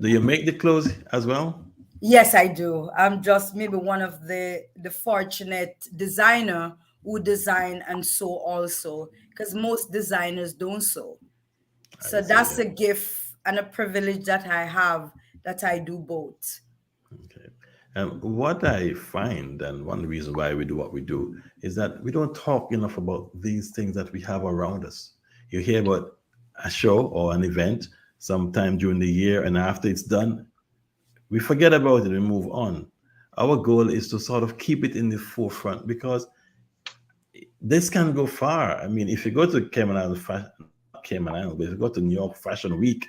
Do you make the clothes as well? Yes, I do. I'm just maybe one of the fortunate designer who design and sew also, because most designers don't sew. I So see. that's a gift and a privilege that I have that I do both. Okay. What I find, and one reason why we do what we do, is that we don't talk enough about these things that we have around us. You hear about a show or an event, sometime during the year, and after it's done, we forget about it and move on. Our goal is to sort of keep it in the forefront because this can go far. I mean, if you go to Cayman Island, not Cayman Island, but if you go to New York Fashion Week,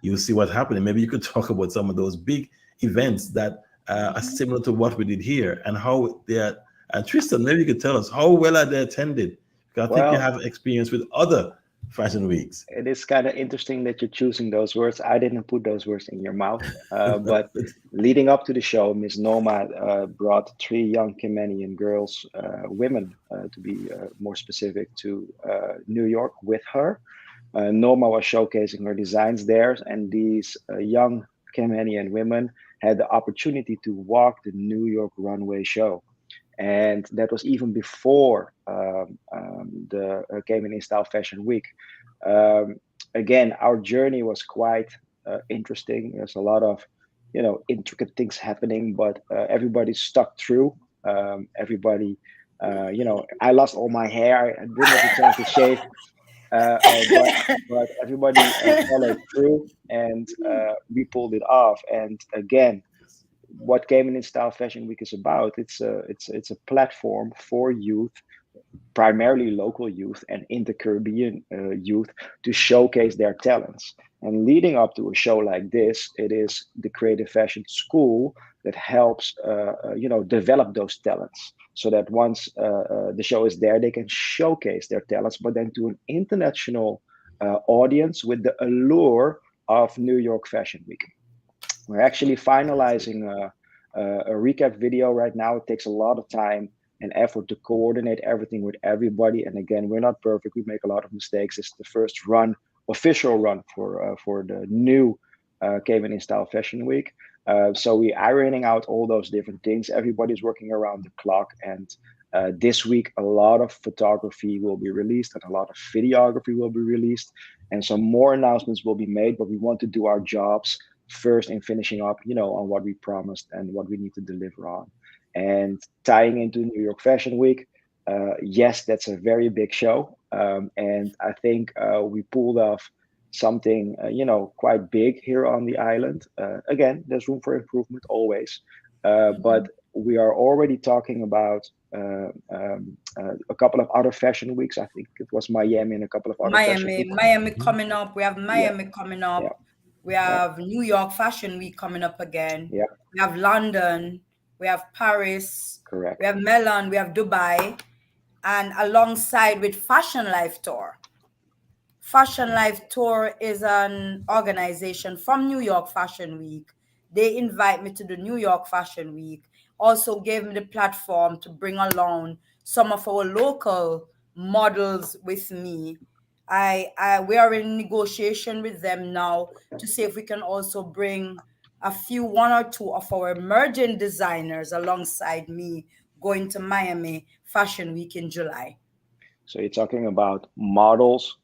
you'll see what's happening. Maybe you could talk about some of those big events that are similar to what we did here and how they are. And Tristan, maybe you could tell us how well are they attended? Because I think you Well, have experience with other fashion weeks. it is kind of interesting that you're choosing those words. I didn't put those words in your mouth. But leading up to the show, Miss Noma brought three young Caymanian girls, women to be more specific, to New York with her. Norma was showcasing her designs there, and these young Caymanian women had the opportunity to walk the New York runway show. And that was even before the Cayman in Style Fashion Week. Um, Again, our journey was quite interesting. There's a lot of, intricate things happening, but everybody stuck through. Everybody, I lost all my hair. I didn't have the chance to shave, but everybody followed through, and we pulled it off. And again, what Cayman in Style Fashion Week is about, it's a platform for youth, primarily local youth and inter-Caribbean youth, to showcase their talents. And leading up to a show like this, it is the Creative Fashion School that helps, develop those talents, so that once the show is there, they can showcase their talents, but then to an international audience with the allure of New York Fashion Week. We're actually finalizing a recap video right now. It takes a lot of time and effort to coordinate everything with everybody. And again, we're not perfect. We make a lot of mistakes. It's the first run, official run for the new Cayman in Style Fashion Week. So we're ironing out all those different things. Everybody's working around the clock. And this week, a lot of photography will be released and a lot of videography will be released. And some more announcements will be made, but we want to do our jobs first in finishing up, on what we promised and what we need to deliver on. And tying into New York Fashion Week, yes, that's a very big show. And I think we pulled off something, quite big here on the island. Again, there's room for improvement always. But we are already talking about a couple of other fashion weeks. I think it was Miami and a couple of other fashion weeks. Miami coming up. We have Miami coming up. Yeah. We have New York Fashion Week coming up again. Yeah. We have London. We have Paris. Correct. We have Milan. We have Dubai. And alongside with Fashion Life Tour. Fashion Life Tour is an organization from New York Fashion Week. They invite me to the New York Fashion Week. Also gave me the platform to bring along some of our local models with me. We are in negotiation with them now to see if we can also bring one or two of our emerging designers alongside me going to Miami Fashion Week in July. So you're talking about models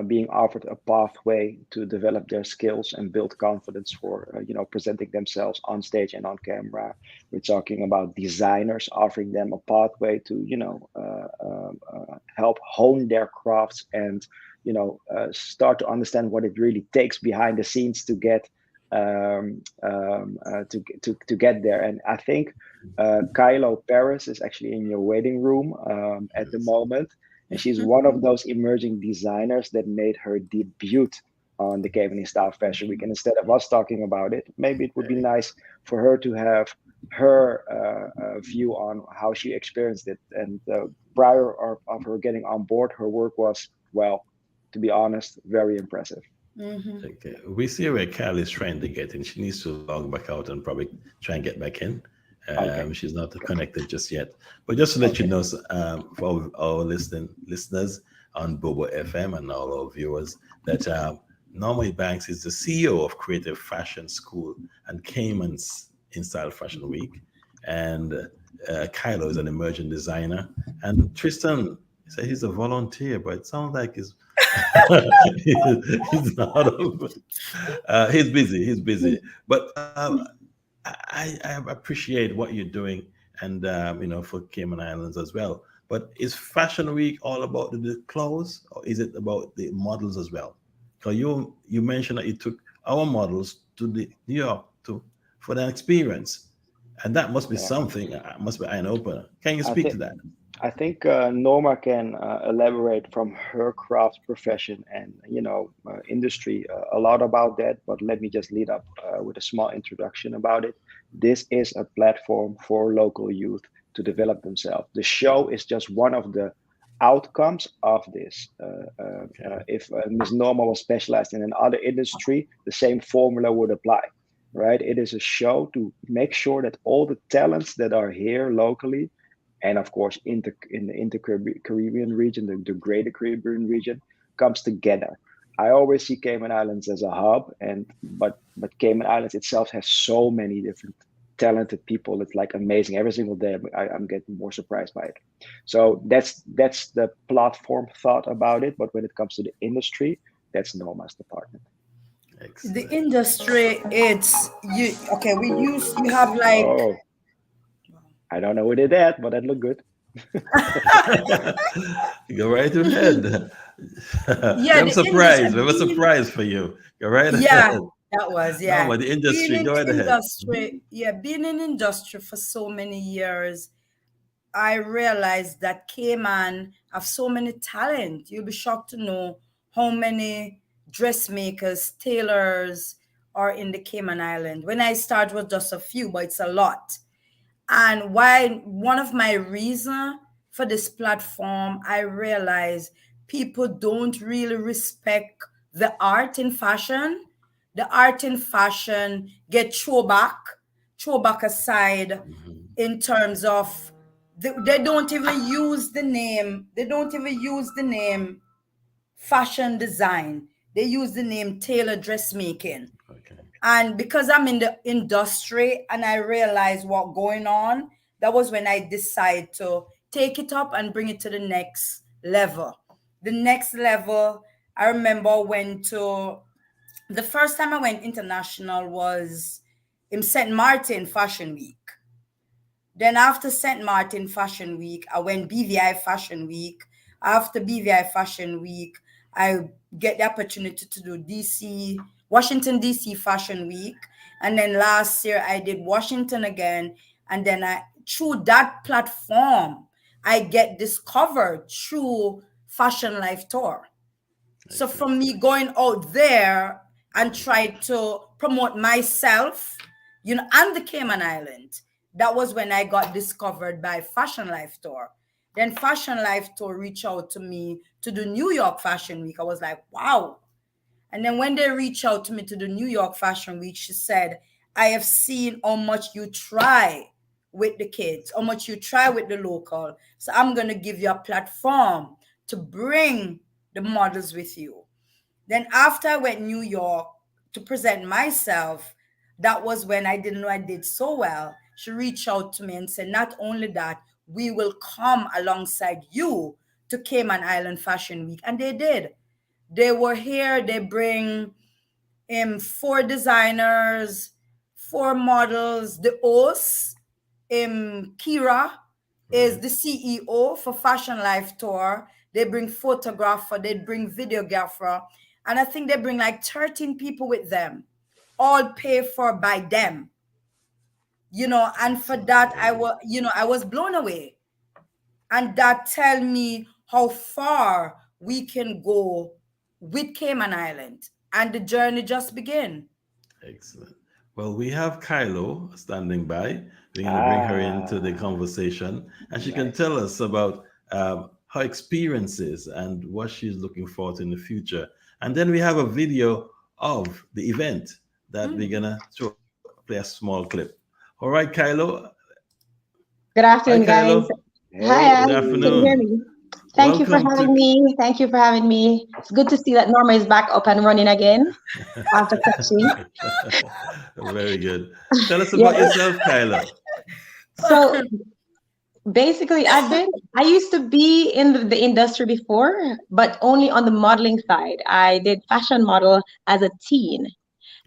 being offered a pathway to develop their skills and build confidence for, presenting themselves on stage and on camera. We're talking about designers offering them a pathway to, help hone their crafts and, start to understand what it really takes behind the scenes to get to get there. And I think Kylo Paris is actually in your waiting room at the moment. And she's one of those emerging designers that made her debut on the Cayman Style Fashion Week. And instead of us talking about it, maybe it would be nice for her to have her view on how she experienced it. And prior of her getting on board, her work was, well, to be honest, very impressive. Okay. We see where Kyle is trying to get in. She needs to log back out and probably try and get back in. She's not connected just yet. But just to let you know, for our listeners on Bobo FM and all our viewers, that Norma Banks is the CEO of Creative Fashion School and Cayman's in Style Fashion Week. And Kylo is an emerging designer. And Tristan said he's a volunteer, but it sounds like he's he's not. He's busy. He's busy. But I appreciate what you're doing, and for Cayman Islands as well. But is Fashion Week all about the clothes, or is it about the models as well? Because you mentioned that you took our models to the New York to for that experience, and that must be Yeah, something. Must be an opener. Can you I speak think to that? I think Norma can elaborate from her craft profession and industry a lot about that. But let me just lead up with a small introduction about it. This is a platform for local youth to develop themselves. The show is just one of the outcomes of this. Okay. If Ms. Norma was specialized in another industry, the same formula would apply, right? It is a show to make sure that all the talents that are here locally and of course in the inter-Caribbean region, the greater Caribbean region, comes together. I always see Cayman Islands as a hub, and but Cayman Islands itself has so many different talented people. It's like amazing. Every single day, I'm getting more surprised by it. So that's the platform thought about it. But when it comes to the industry, that's Norma's department. The Excellent. industry, it's you. Okay, you have like Oh, I don't know where it at, but that looked good. Go right ahead. We yeah, have a the industry surprise. We have a being surprise for you. Go right yeah, ahead. that was No, yeah. but the Being industry. in Go right the ahead. Mhm. industry, yeah, being in industry for so many years, I realized that Cayman have so many talent. You'll be shocked to know how many dressmakers, tailors are in the Cayman Island. When I started, it was just a few, but it's a lot. And why one of my reason for this platform, I realize people don't really respect the art in fashion. The art in fashion get throw back aside Mhm. in terms of they don't even use the name. They don't even use the name fashion design. They use the name tailor dressmaking. Okay. And because I'm in the industry and I realize what going on, that was when I decided to take it up and bring it to the next level. The next level, I remember went to the first time I went international was in St. Martin Fashion Week. Then after St. Martin Fashion Week, I went BVI Fashion Week. After BVI Fashion Week, I get the opportunity to do Washington DC Fashion Week. And then last year I did Washington again. And then through that platform, I get discovered through Fashion Life Tour. So Excellent. from me going out there and try to promote myself, and the Cayman Island, that was when I got discovered by Fashion Life Tour. Then Fashion Life Tour reached out to me to do New York Fashion Week. I was like, wow. And then when they reached out to me to the New York Fashion Week, she said, I have seen how much you try with the kids, how much you try with the local. So I'm going to give you a platform to bring the models with you. Then after I went New York to present myself, that was when I didn't know I did so well. She reached out to me and said, not only that, we will come alongside you to Cayman Island Fashion Week. And they did. They were here. They bring four designers, four models. The host, Kira, is Right. the CEO for Fashion Life Tour. They bring photographer, they bring videographer, and I think they bring like 13 people with them, all paid for by them. And for Excellent. that Very good. I was blown away. And that tell me how far we can go with Cayman Island. And the journey just begin. Excellent. Well, we have Kylo standing by. We're going to bring her into the Ah, conversation, and she can nice. tell us about her experiences and what she's looking forward to in the future. And then we have a video of the event that we're Mm. going to play a small clip. All right, Kylo. Good Hi, afternoon, Kylo. guys. Hey, Hi, Good can you hear afternoon. me? Thank you for Welcome having to. me. Thank you for having me. It's good to see that Norma is back up and running again after crashing. Very good. Tell us about Yes. yourself, Kylo. So basically, I used to be in the industry before, but only on the modeling side. I did fashion model as a teen.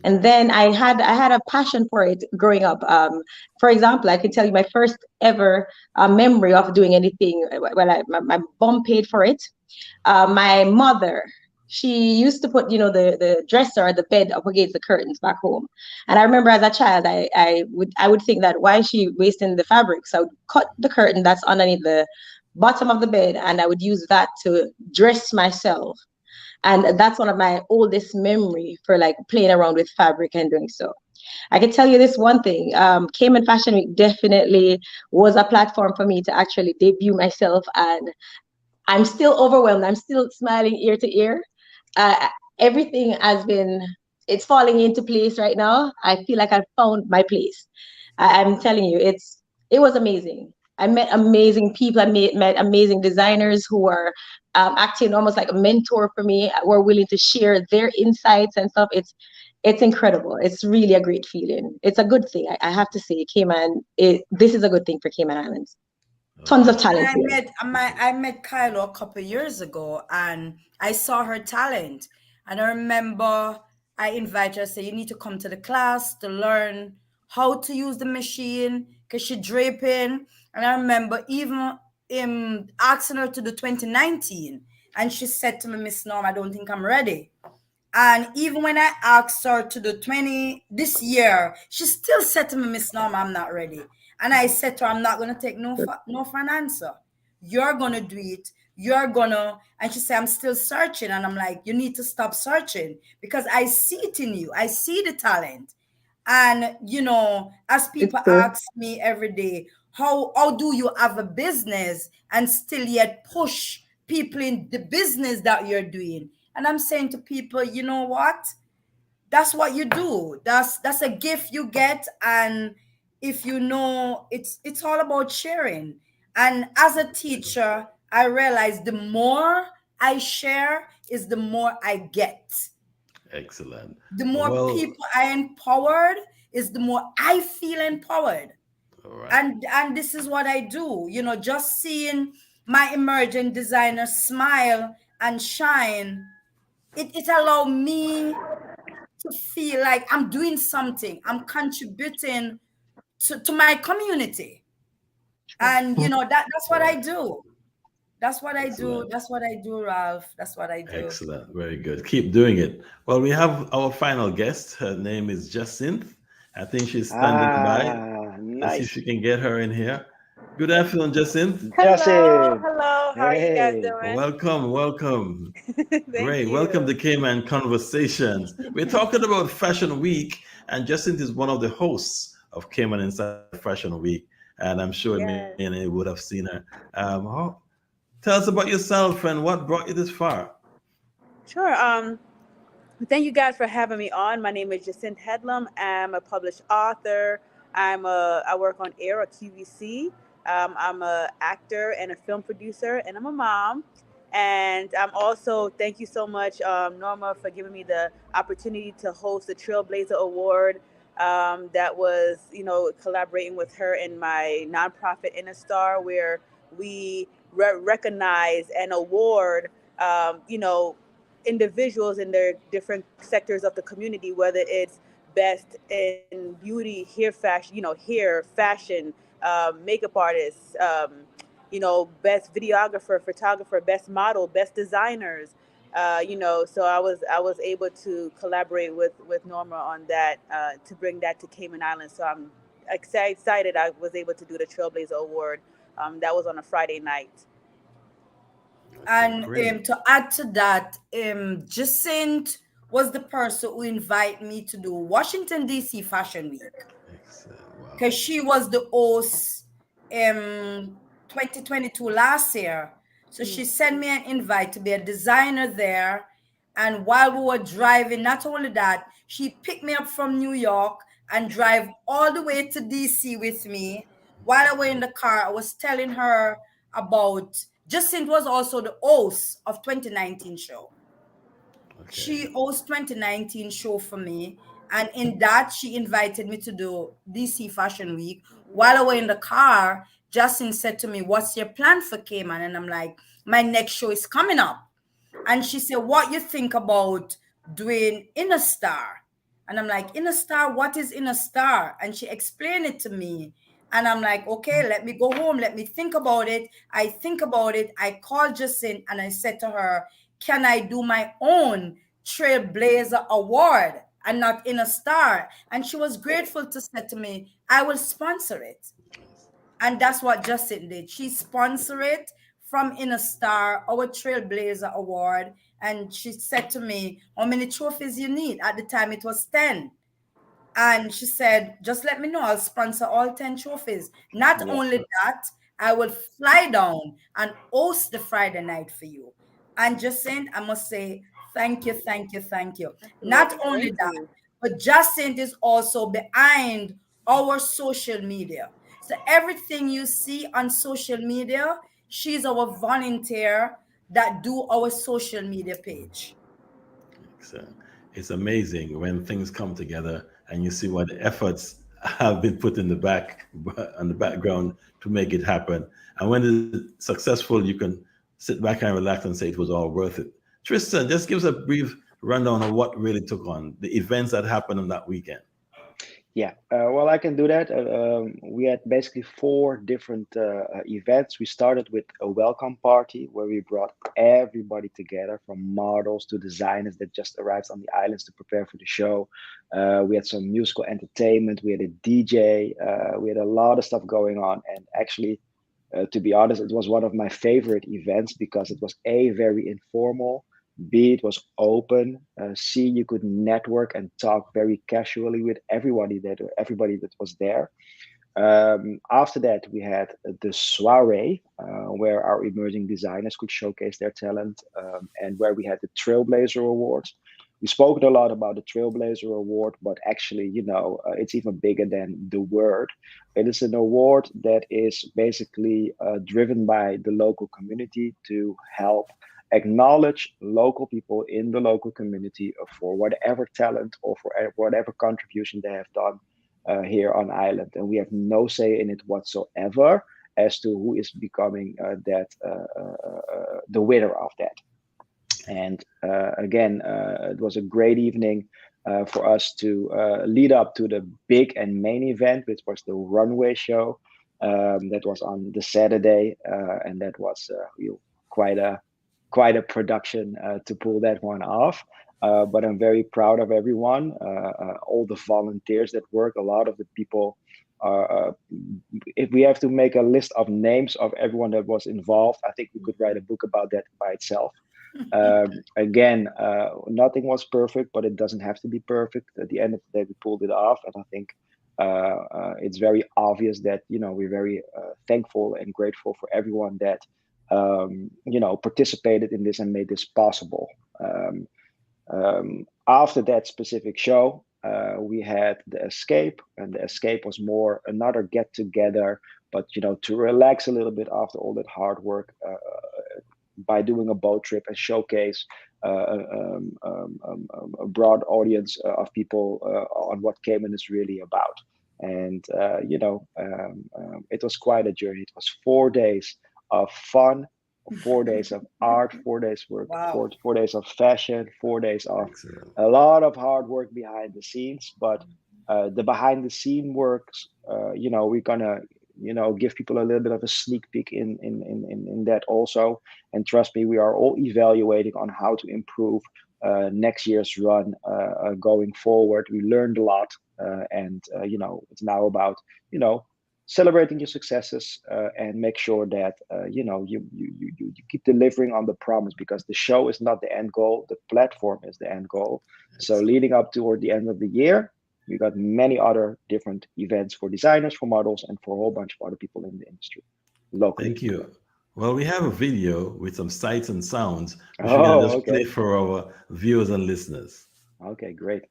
And Right. then I had a passion for it growing up. For example, I could tell you my first ever memory of doing anything. Well, my mom paid for it. My mother. She used to put, the dresser or the bed up against the curtains back home. And I remember as a child, I would think that why is she wasting the fabric? So I would cut the curtain that's underneath the bottom of the bed, and I would use that to dress myself. And that's one of my oldest memory for like playing around with fabric and doing so. I can tell you this one thing. Cayman Fashion Week definitely was a platform for me to actually debut myself, and I'm still overwhelmed. I'm still smiling ear to ear. Uh, Everything has been, it's falling into place right now. I feel like I've found my place. I'm telling you, it was amazing. I met amazing people. I met amazing designers who are acting almost like a mentor for me. Were willing to share their insights and stuff. It's incredible. It's really a great feeling. It's a good thing. I have to say, Cayman. This is a good thing for Cayman Islands. Tons of Okay. And talent I here. met Kylo a couple years ago, and I saw her talent. And I remember I invited her, I said, you need to come to the class to learn how to use the machine because she draping. And I remember even asking her to do 2019. And she said to me, Miss Norm, I don't think I'm ready. And even when I asked her to do 20 this year, she still said to me, Miss Norma, I'm not ready. And I said to her, I'm not going to take no for an answer. You're going to do it. You're going to. And she said, I'm still searching. And I'm like, you need to stop searching because I see it in you. I see the talent. And, as It's people true. ask me every day, how do you have a business and still yet push people in the business that you're doing? And I'm saying to people, you know what? That's what you do. That's a gift you get. And if you know, it's all about sharing. And as a teacher, I realize the more I share is the more I get. Excellent. The more Well, people I empowered is the more I feel empowered. all right. And this is what I do. Just seeing my emerging designer smile and shine, it allowed me to feel like I'm doing something. I'm contributing to my community. And that's what I do. That's what I do. Excellent. That's what I do, Ralph. That's what I do. Excellent. Very good. Keep doing it. Well, we have our final guest. Her name is Jacinth. I think she's standing by. Let's see if Nice. she can get her in here. Good afternoon, Jacinth. Hello, Justin. hello. How are you guys Hey. doing? Welcome, welcome. Thank Great. Welcome you. to Cayman Conversations. We're talking about Fashion Week, and Jacinth is one of the hosts of Cayman Inside Fashion Week. And I'm sure many Yes, would have seen her. Tell us about yourself and what brought you this far. sure. Thank you guys for having me on. My name is Jacinth Headlam. I'm a published author. I work on air or QVC. I'm a actor and a film producer, and I'm a mom. And I'm also thank you so much, Norma, for giving me the opportunity to host the Trailblazer Award. That was, collaborating with her in my nonprofit Inner Star, where we recognize and award, individuals in their different sectors of the community, whether it's best in beauty, hair fashion, makeup artists, best videographer, photographer, best model, best designers. So I was able to collaborate with Norma on that, to bring that to Cayman Islands. So I'm excited I was able to do the Trailblazer Award. That was on a Friday night. Okay, And great. to add to that, Jacinth was the person who invited me to do Washington D.C. Fashion Week Excellent. because Wow. she was the host 2022 last year. So Mm. she sent me an invite to be a designer there. And while we were driving, not only that, she picked me up from New York and drive all the way to DC with me. While I was in the car, I was telling her about Jacinth was also the host of 2019 show. Okay. She hosts 2019 show for me, and in that she invited me to do DC Fashion Week. While I was in the car, Justin said to me, what's your plan for Cayman? And I'm like, my next show is coming up. And she said, what you think about doing Inner Star? And I'm like, Inner Star, what is Inner Star? And she explained it to me. And I'm like, okay, let me go home. Let me think about it. I think about it. I called Justin and I said to her, can I do my own Trailblazer Award and not in a star? And she was grateful to say to me, I will sponsor it. And that's what Justin did. She sponsored it from In a Star, our Trailblazer Award. And she said to me, how many trophies you need? At the time, it was 10. And she said, just let me know. I'll sponsor all 10 trophies. Not Yeah. only that, I will fly down and host the Friday night for you. And Jacinth, I must say, thank you, thank you, thank you. Not Absolutely. only Thank that, you. but Jacinth is also behind our social media. So everything you see on social media, she's our volunteer that do our social media page. So it's amazing when things come together and you see what efforts have been put in the back on the background to make it happen. And when it's successful, you can sit back and relax and say it was all worth it. Tristan, just give us a brief rundown of what really took on the events that happened on that weekend. Yeah, well, I can do that. We had basically four different events. We started with a welcome party where we brought everybody together, from models to designers that just arrived on the islands to prepare for the show. We had some musical entertainment. We had a DJ. We had a lot of stuff going on. And actually, to be honest, it was one of my favorite events because it was A, very informal, B, it was open, C, you could network and talk very casually with everybody that was there. After that, we had the soiree, where our emerging designers could showcase their talent, and where we had the Trailblazer Awards. We spoke a lot about the Trailblazer Award, but actually, it's even bigger than the word. It is an award that is basically driven by the local community to help acknowledge local people in the local community for whatever talent or for whatever contribution they have done here on island, and we have no say in it whatsoever as to who is becoming the winner of that. And again, it was a great evening for us to lead up to the big and main event, which was the runway show. That was on the Saturday, and that was quite a production to pull that one off. But I'm very proud of everyone, all the volunteers that work. A lot of the people are. If we have to make a list of names of everyone that was involved, I think we could write a book about that by itself. Again, nothing was perfect, but it doesn't have to be perfect. At the end of the day, we pulled it off, and I think it's very obvious that we're very thankful and grateful for everyone that participated in this and made this possible. After that specific show, we had the escape, and the escape was more another get together, but to relax a little bit after all that hard work, by doing a boat trip and showcase a broad audience of people on what Cayman is really about. And it was quite a journey. It was 4 days of fun, 4 days of art, 4 days work, Wow. 4 days of fashion, 4 days of Excellent. a lot of hard work behind the scenes. But the behind the scene works, we're gonna give people a little bit of a sneak peek in that also. And trust me, we are all evaluating on how to improve next year's run going forward. We learned a lot, and it's now about celebrating your successes, and make sure that you keep delivering on the promise, because the show is not the end goal, the platform is the end goal. So leading up toward the end of the year, we got many other different events for designers, for models, and for a whole bunch of other people in the industry locally. Thank you. Well, we have a video with some sights and sounds, which we're going to Oh, just play okay. for our viewers and listeners. Okay, great.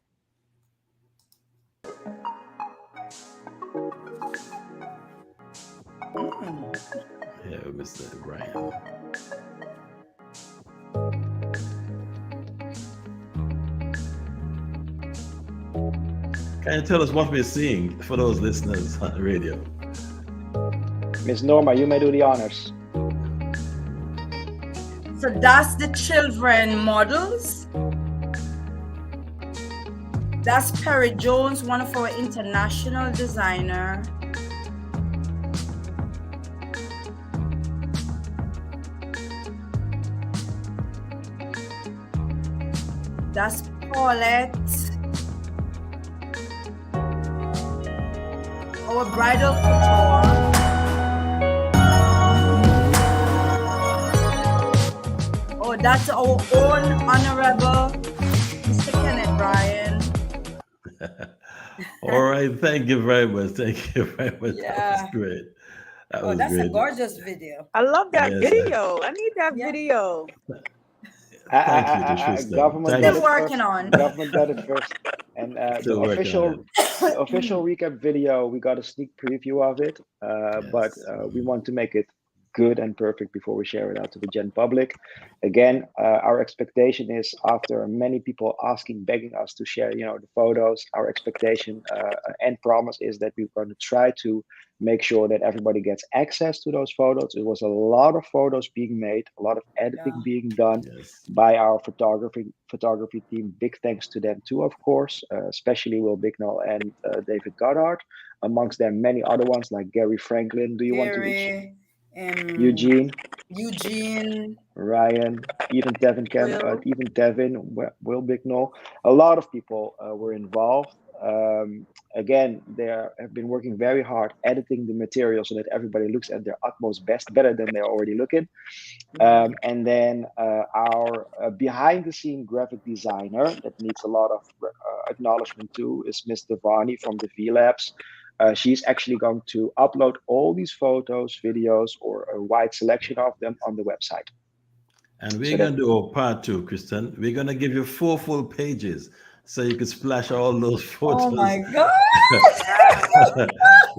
Yeah, Mr. Brian. Can you tell us what we're seeing for those listeners on the radio? Miss Norma, you may do the honors. So that's the children models. That's Perry Jones, one of our international designer. That's Paulette, our bridal couture. Oh, that's our own honorable Mr. Kenneth Bryan. All right. Thank you very much. Thank you very much. That was Yeah. great. That Oh, was that's a great. gorgeous video. I love that Yes. video. I need that Yeah. video. Thank you, Tristan. Government Thank got Still you. it working first. on. Government got it first, and Still working on it. the official recap video. We got a sneak preview of it, but Yes. we want to make it good and perfect before we share it out to the gen public. Again, our expectation is after many people asking, begging us to share, the photos. Our expectation and promise is that we're going to try to make sure that everybody gets access to those photos. It was a lot of photos being made, a lot of editing Yeah. being done Yes. by our photography team. Big thanks to them too, of course, especially Will Bicknell and David Goddard. Amongst them, many other ones like Gary Franklin. Do you want to Gary, Eugene, Eugene, Ryan, even Will. even Devin, Will Bicknell. A lot of people were involved. Again, they have been working very hard editing the material so that everybody looks at their utmost best, better than they're already looking. yeah. And then our behind the scene graphic designer that needs a lot of acknowledgement too is Miss Devani from the V Labs. She's actually going to upload all these photos, videos, or a wide selection of them on the website. And we're So going that to do a part two, Kristen. We're going to give you 4 full pages so you can splash all those Oh photos. my God.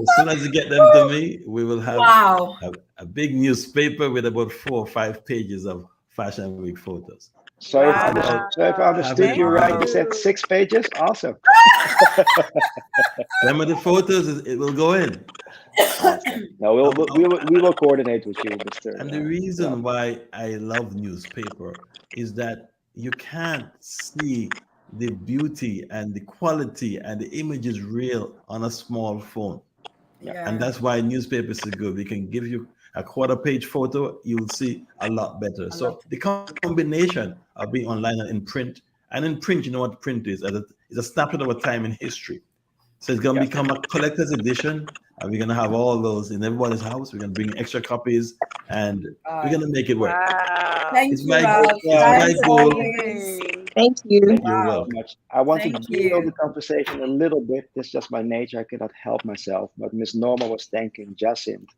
As soon as you get them to me, we will have Wow. a big newspaper with about 4 or 5 pages of Fashion Week photos. so if I So Wow. so if I have it understood you Thank right, you ready. said you. 6 pages. Awesome. Some of the photos, it will go in. Awesome. No, Um, we will coordinate with you, Mr. And the Rob. reason why I love newspaper is that you can't see the beauty and the quality and the image is real on a small phone. Yeah. And Yeah. that's why newspapers are good. We can give you a quarter-page photo, you'll see a lot better. A So lot. the combination of being online and in print, and in print, you know what print is? It's a snapshot of a time in history. So it's going to Yeah. become a collector's edition, and we're going to have all those in everybody's house. We're going to bring extra copies, and we're going to make it work. Wow. Thank It's you, my Ralph. it's Also, my As That's goal. always. amazing. Thank you. thank You're you so Wow. welcome. much. I want to Thank derail the you. conversation a little bit. That's just my nature. I cannot help myself. But Miss Norma was thanking Jacinth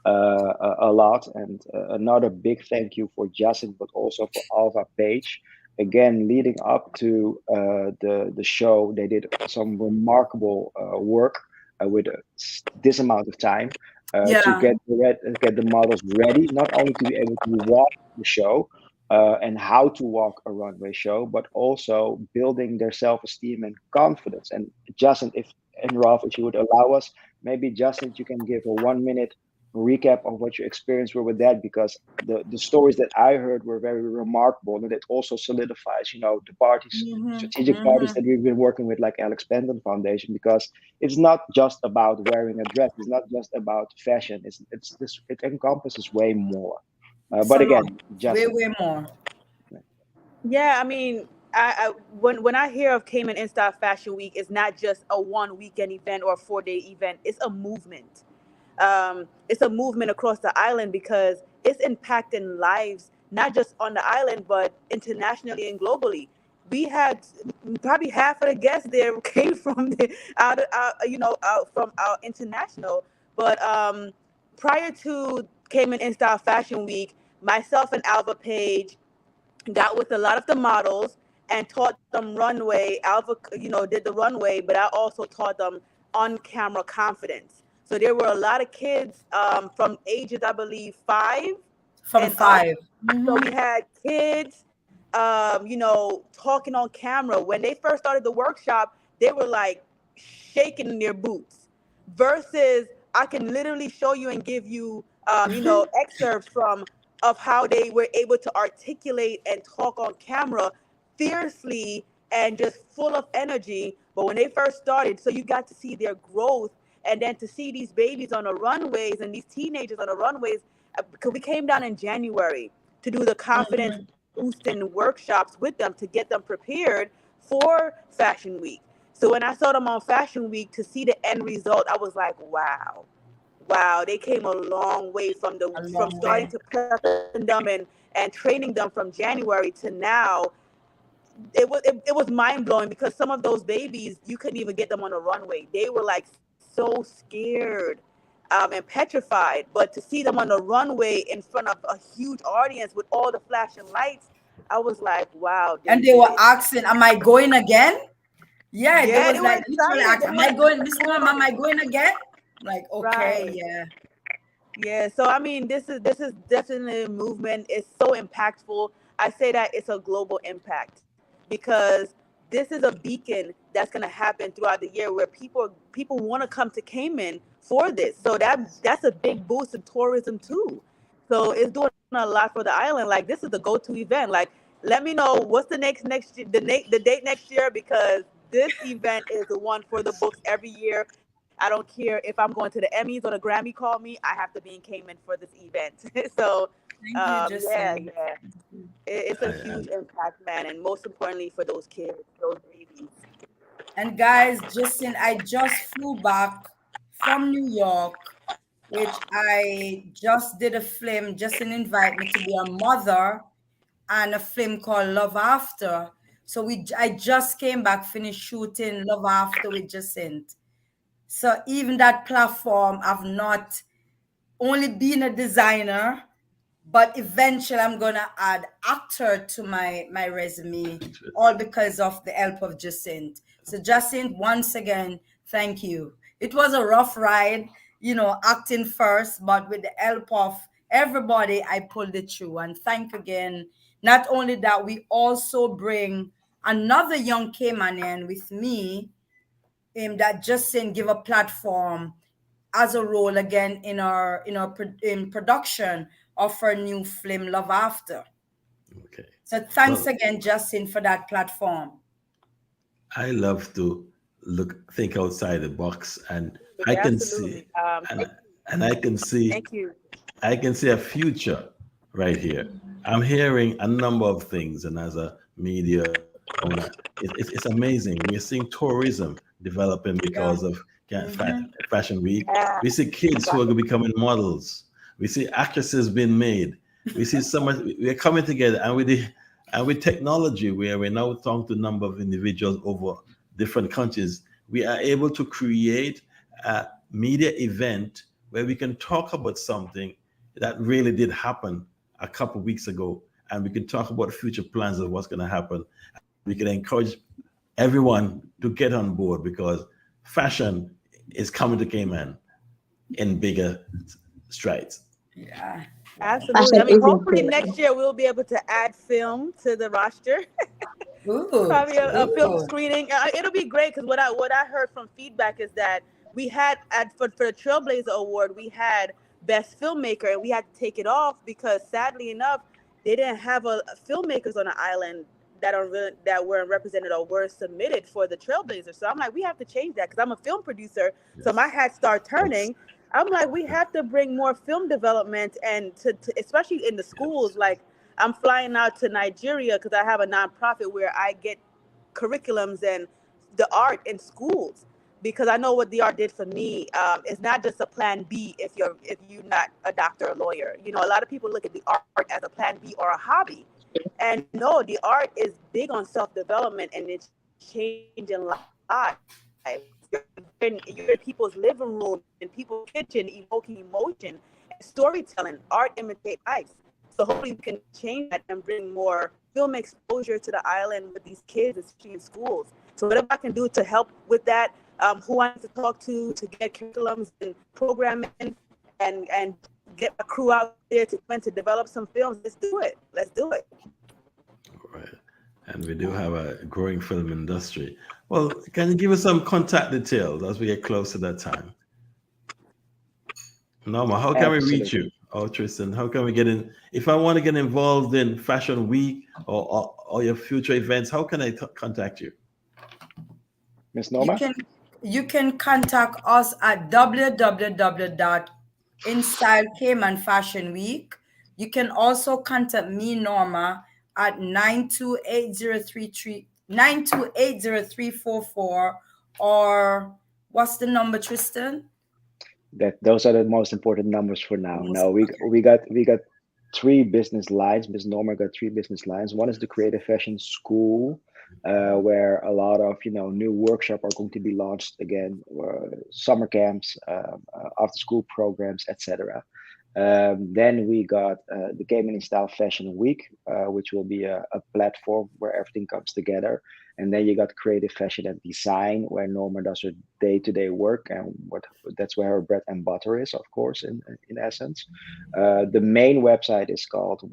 a lot, and another big thank you for Jacinth, but also for Alva Page. Again, leading up to the show, they did some remarkable work with this amount of time to Yeah. get the models ready, not only to be able to walk the show, and how to walk a runway show, but also building their self-esteem and confidence. And Justin, if and Ralph, if you would allow us, maybe Justin, you can give a 1 minute recap of what your experience were with that, because the stories that I heard were very remarkable, and it also solidifies, the parties, Mm-hmm. strategic parties Mm-hmm. that we've been working with, like Alex Benton Foundation, because it's not just about wearing a dress, it's not just about fashion, it's this, it encompasses way more. It's But a lot. again, Way, Justin. way more. Yeah, I mean, when I hear of Cayman Instar Fashion Week, it's not just a one weekend event or a 4 day event. It's a movement. It's a movement across the island because it's impacting lives not just on the island but internationally and globally. We had probably half of the guests there came from out from our international. But prior to Cayman Instar Fashion Week, myself and Alva Page got with a lot of the models and taught them runway. Alva, did the runway, but I also taught them on camera confidence. So there were a lot of kids from ages, I believe, 5 From and up. 5. So Mm-hmm. we had kids, talking on camera. When they first started the workshop, they were like shaking in their boots. Versus, I can literally show you and give you, excerpts from of how they were able to articulate and talk on camera fiercely and just full of energy. But when they first started, so you got to see their growth, and then to see these babies on the runways and these teenagers on the runways, because we came down in January to do the confidence Mm-hmm. boosting workshops with them to get them prepared for Fashion Week. So when I saw them on Fashion Week to see the end result, I was like, wow, they came a long way A from long starting way. to prep them and training them from January to now. It was mind blowing because some of those babies you couldn't even get them on the runway. They were like so scared and petrified. But to see them on the runway in front of a huge audience with all the flashing lights, I was like, wow, they And they did were it. asking, "Am I going again?" Yeah, they Yeah, was they were like literally excited. They asking, "Am were I like, going, Miss come Mom? Am on. I going again?" Like, okay, Right. yeah. Yeah, so I mean, this is definitely a movement. It's so impactful. I say that it's a global impact because this is a beacon that's going to happen throughout the year where people want to come to Cayman for this. So that's a big boost in tourism too. So it's doing a lot for the island. Like this is the go-to event. Like let me know what's the next the date next year because this event is the one for the books every year. I don't care if I'm going to the Emmys or the Grammy call me. I have to be in Cayman for this event. So, Thank you, yeah, Justin. yeah, it's a I, huge impact, man, and most importantly for those kids, those babies. And guys, Justin, I just flew back from New York, which I just did a film. Justin invited me to be a mother and a film called Love After. So I just came back, finished shooting Love After with Jacinth. So even that platform, I've not only been a designer, but eventually I'm gonna add actor to my resume, all because of the help of Jacinth. So Jacinth, once again, thank you. It was a rough ride, acting first, but with the help of everybody, I pulled it through. And thank again. Not only that, we also bring another young Caymanian with me, that Justin give a platform as a role again in production of her new film Love After. okay. So thanks Well, again, Justin, for that platform. I love to think outside the box, and I Yeah, can see, absolutely. and and I can see, Thank you. I can see a future right here. I'm hearing a number of things, and as a media owner, it's amazing. We are seeing tourism developing Yeah. because of Hmm. Fashion Week. Yeah, We see kids who are becoming models. We see actresses being made. We see so much. We are coming together, and with technology, where we're now talking to a number of individuals over different countries, we are able to create a media event where we can talk about something that really did happen a couple of weeks ago, and we can talk about future plans of what's going to happen. We can encourage everyone to get on board because fashion is coming to Cayman in bigger strides. Yeah. absolutely. Fashion I mean, is hopefully important. next year we'll be able to add film to the roster. Ooh, Probably a Absolutely. film ooh. screening. It'll be great because what I heard from feedback is that we had for the Trailblazer Award we had best filmmaker and we had to take it off because sadly enough they didn't have filmmakers on the island that weren't represented or were submitted for the Trailblazer. So I'm like, we have to change that because I'm a film producer. So my Yes. hat start That's turning. I'm like, we have to bring more film development and to especially in the schools. yes. Like I'm flying out to Nigeria because I have a nonprofit where I get curriculums and the art in schools because I know what the art did for me. It's not just a plan B if you're not a doctor or lawyer. You know, a lot of people look at the art as a plan B or a hobby, and no, the art is big on self development and it's changing lives. You're in people's living room, in people's kitchen, evoking emotion and storytelling. Art imitates lives. So hopefully we can change that and bring more film exposure to the island with these kids, especially in schools. So whatever I can do to help with that, who I need to talk to get curriculums and programming and get my crew out there to develop some films. Let's do it. Let's do it. Right. And we do have a growing film industry. Well, can you give us some contact details as we get close to that time? Norma, how can we reach Absolutely. you? Oh, Tristan, how can we get in? If I want to get involved in Fashion Week or your future events, how can I contact you? Miss You Noma? can you can contact us at www.InStyle Cayman Fashion Week. You can also contact me, Norma, at 9280344, or what's the number, Tristan? That those are the most important numbers for now. Most No, we got three business lines. Ms. Norma got three business lines. One is the Creative Fashion School, where a lot of new workshop are going to be launched again, summer camps, after school programs, etc. Then we got the Cayman in Style Fashion Week, which will be a platform where everything comes together. And then you got creative fashion and design, where Norma does her day-to-day work, and that's where her bread and butter is, of course, in essence. The main website is called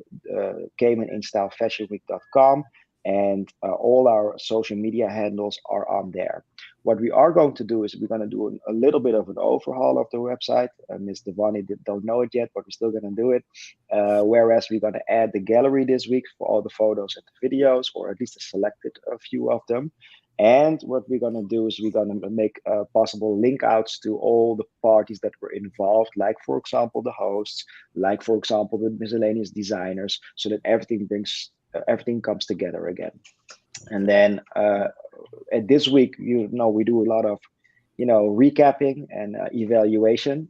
CaymanInStyleFashionWeek.com, and all our social media handles are on there. What we are going to do is we're going to do a little bit of an overhaul of the website. Ms. Devani don't know it yet, but we're still going to do it. Whereas we're going to add the gallery this week for all the photos and the videos, or at least a selected few of them. And what we're going to do is we're going to make possible link outs to all the parties that were involved, like, for example, the hosts, like, for example, the miscellaneous designers, so that everything comes together again. And then at this week, we do a lot of recapping and evaluation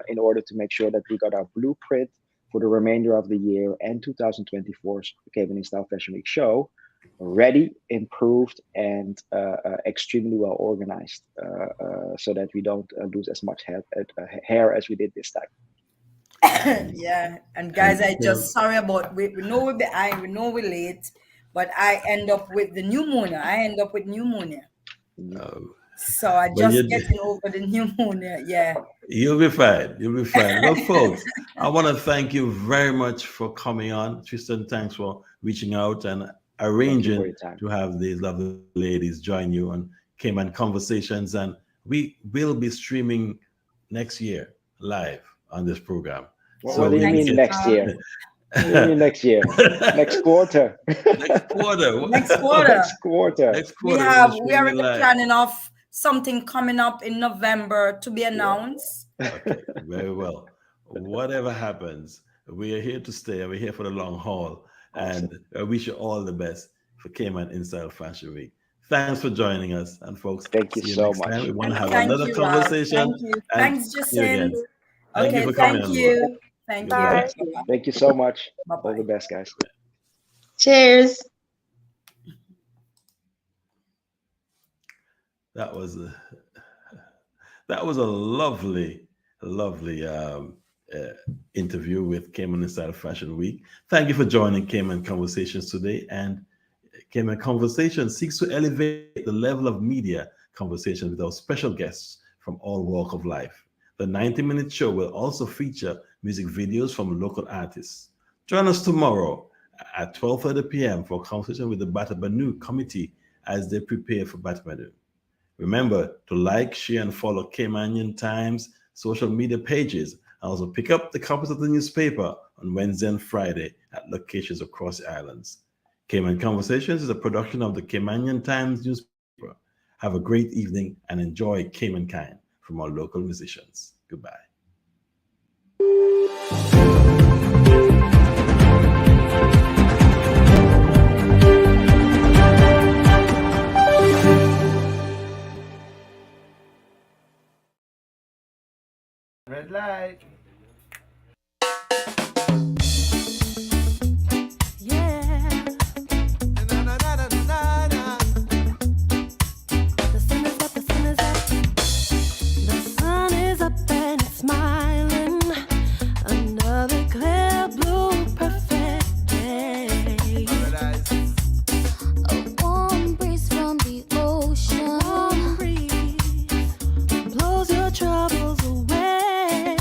in order to make sure that we got our blueprint for the remainder of the year and 2024's Cayman Style Fashion Week show ready, improved, and extremely well organized, so that we don't lose as much hair as we did this time. Yeah, and guys, I just sorry about we know we're behind, we know we're late, but I end up with pneumonia. No. So I just getting over the pneumonia. Yeah. You'll be fine. You'll be fine. Well, folks, I want to thank you very much for coming on. Tristan, thanks for reaching out and arranging to have these lovely ladies join you on Cayman Conversations. And we will be streaming next year live on this program. What do you mean next year? What do you mean next year? Next quarter. Next quarter. Next quarter. Next quarter. We are already planning off something coming up in November to be announced. Okay, very well. Whatever happens, we are here to stay, and we're here for the long haul. Awesome. And I wish you all the best for Cayman in Style Fashion Week. Thanks for joining us, and folks, thank you so much. Time. We want to have another conversation. Thank you. Thanks, Jacinth. Thank you for coming. Thank you. Thank you. Thank you so much. Bye-bye. All the best, guys. Cheers. That was a lovely interview with Cayman in Style Fashion Week. Thank you for joining Cayman Conversations today. And Cayman Conversations seeks to elevate the level of media conversation with our special guests from all walks of life. The 90-minute show will also feature music videos from local artists. Join us tomorrow at 12:30 p.m. for a conversation with the Batabanu committee as they prepare for Batabanu. Remember to like, share, and follow Caymanian Times social media pages, and also pick up the copies of the newspaper on Wednesday and Friday at locations across the islands. Cayman Conversations is a production of the Caymanian Times newspaper. Have a great evening and enjoy Cayman Kind from our local musicians. Goodbye. Red light. Yeah. The sun is up, the sun is up. The sun is up and it's smiling. Another clear blue perfect day. A warm breeze from the ocean. Warm breeze blows your troubles away.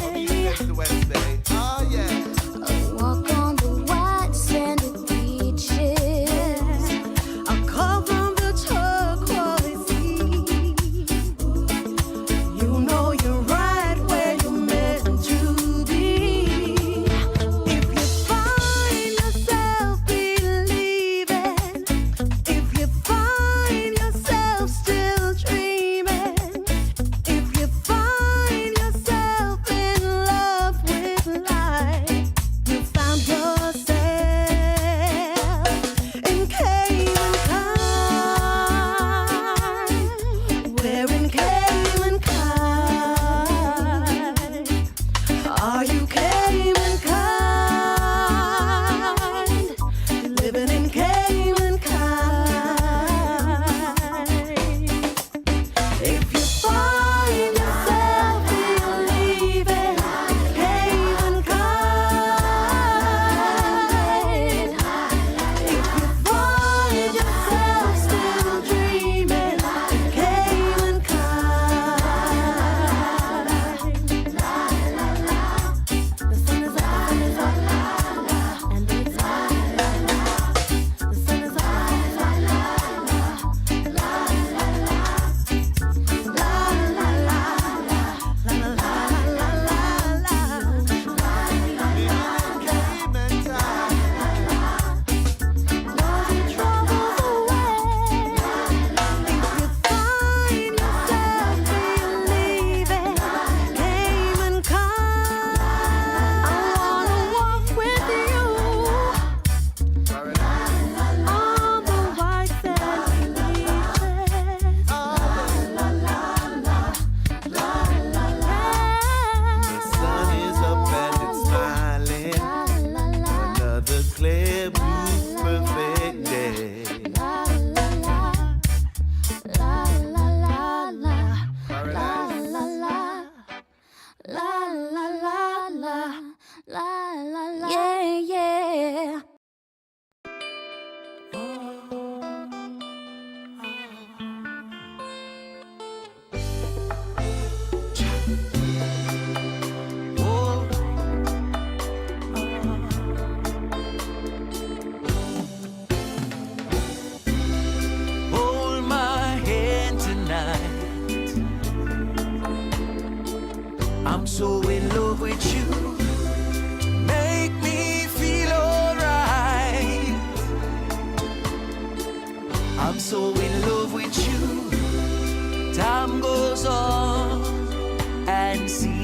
so in love with you. Make me feel alright. I'm so in love with you. Time goes on and see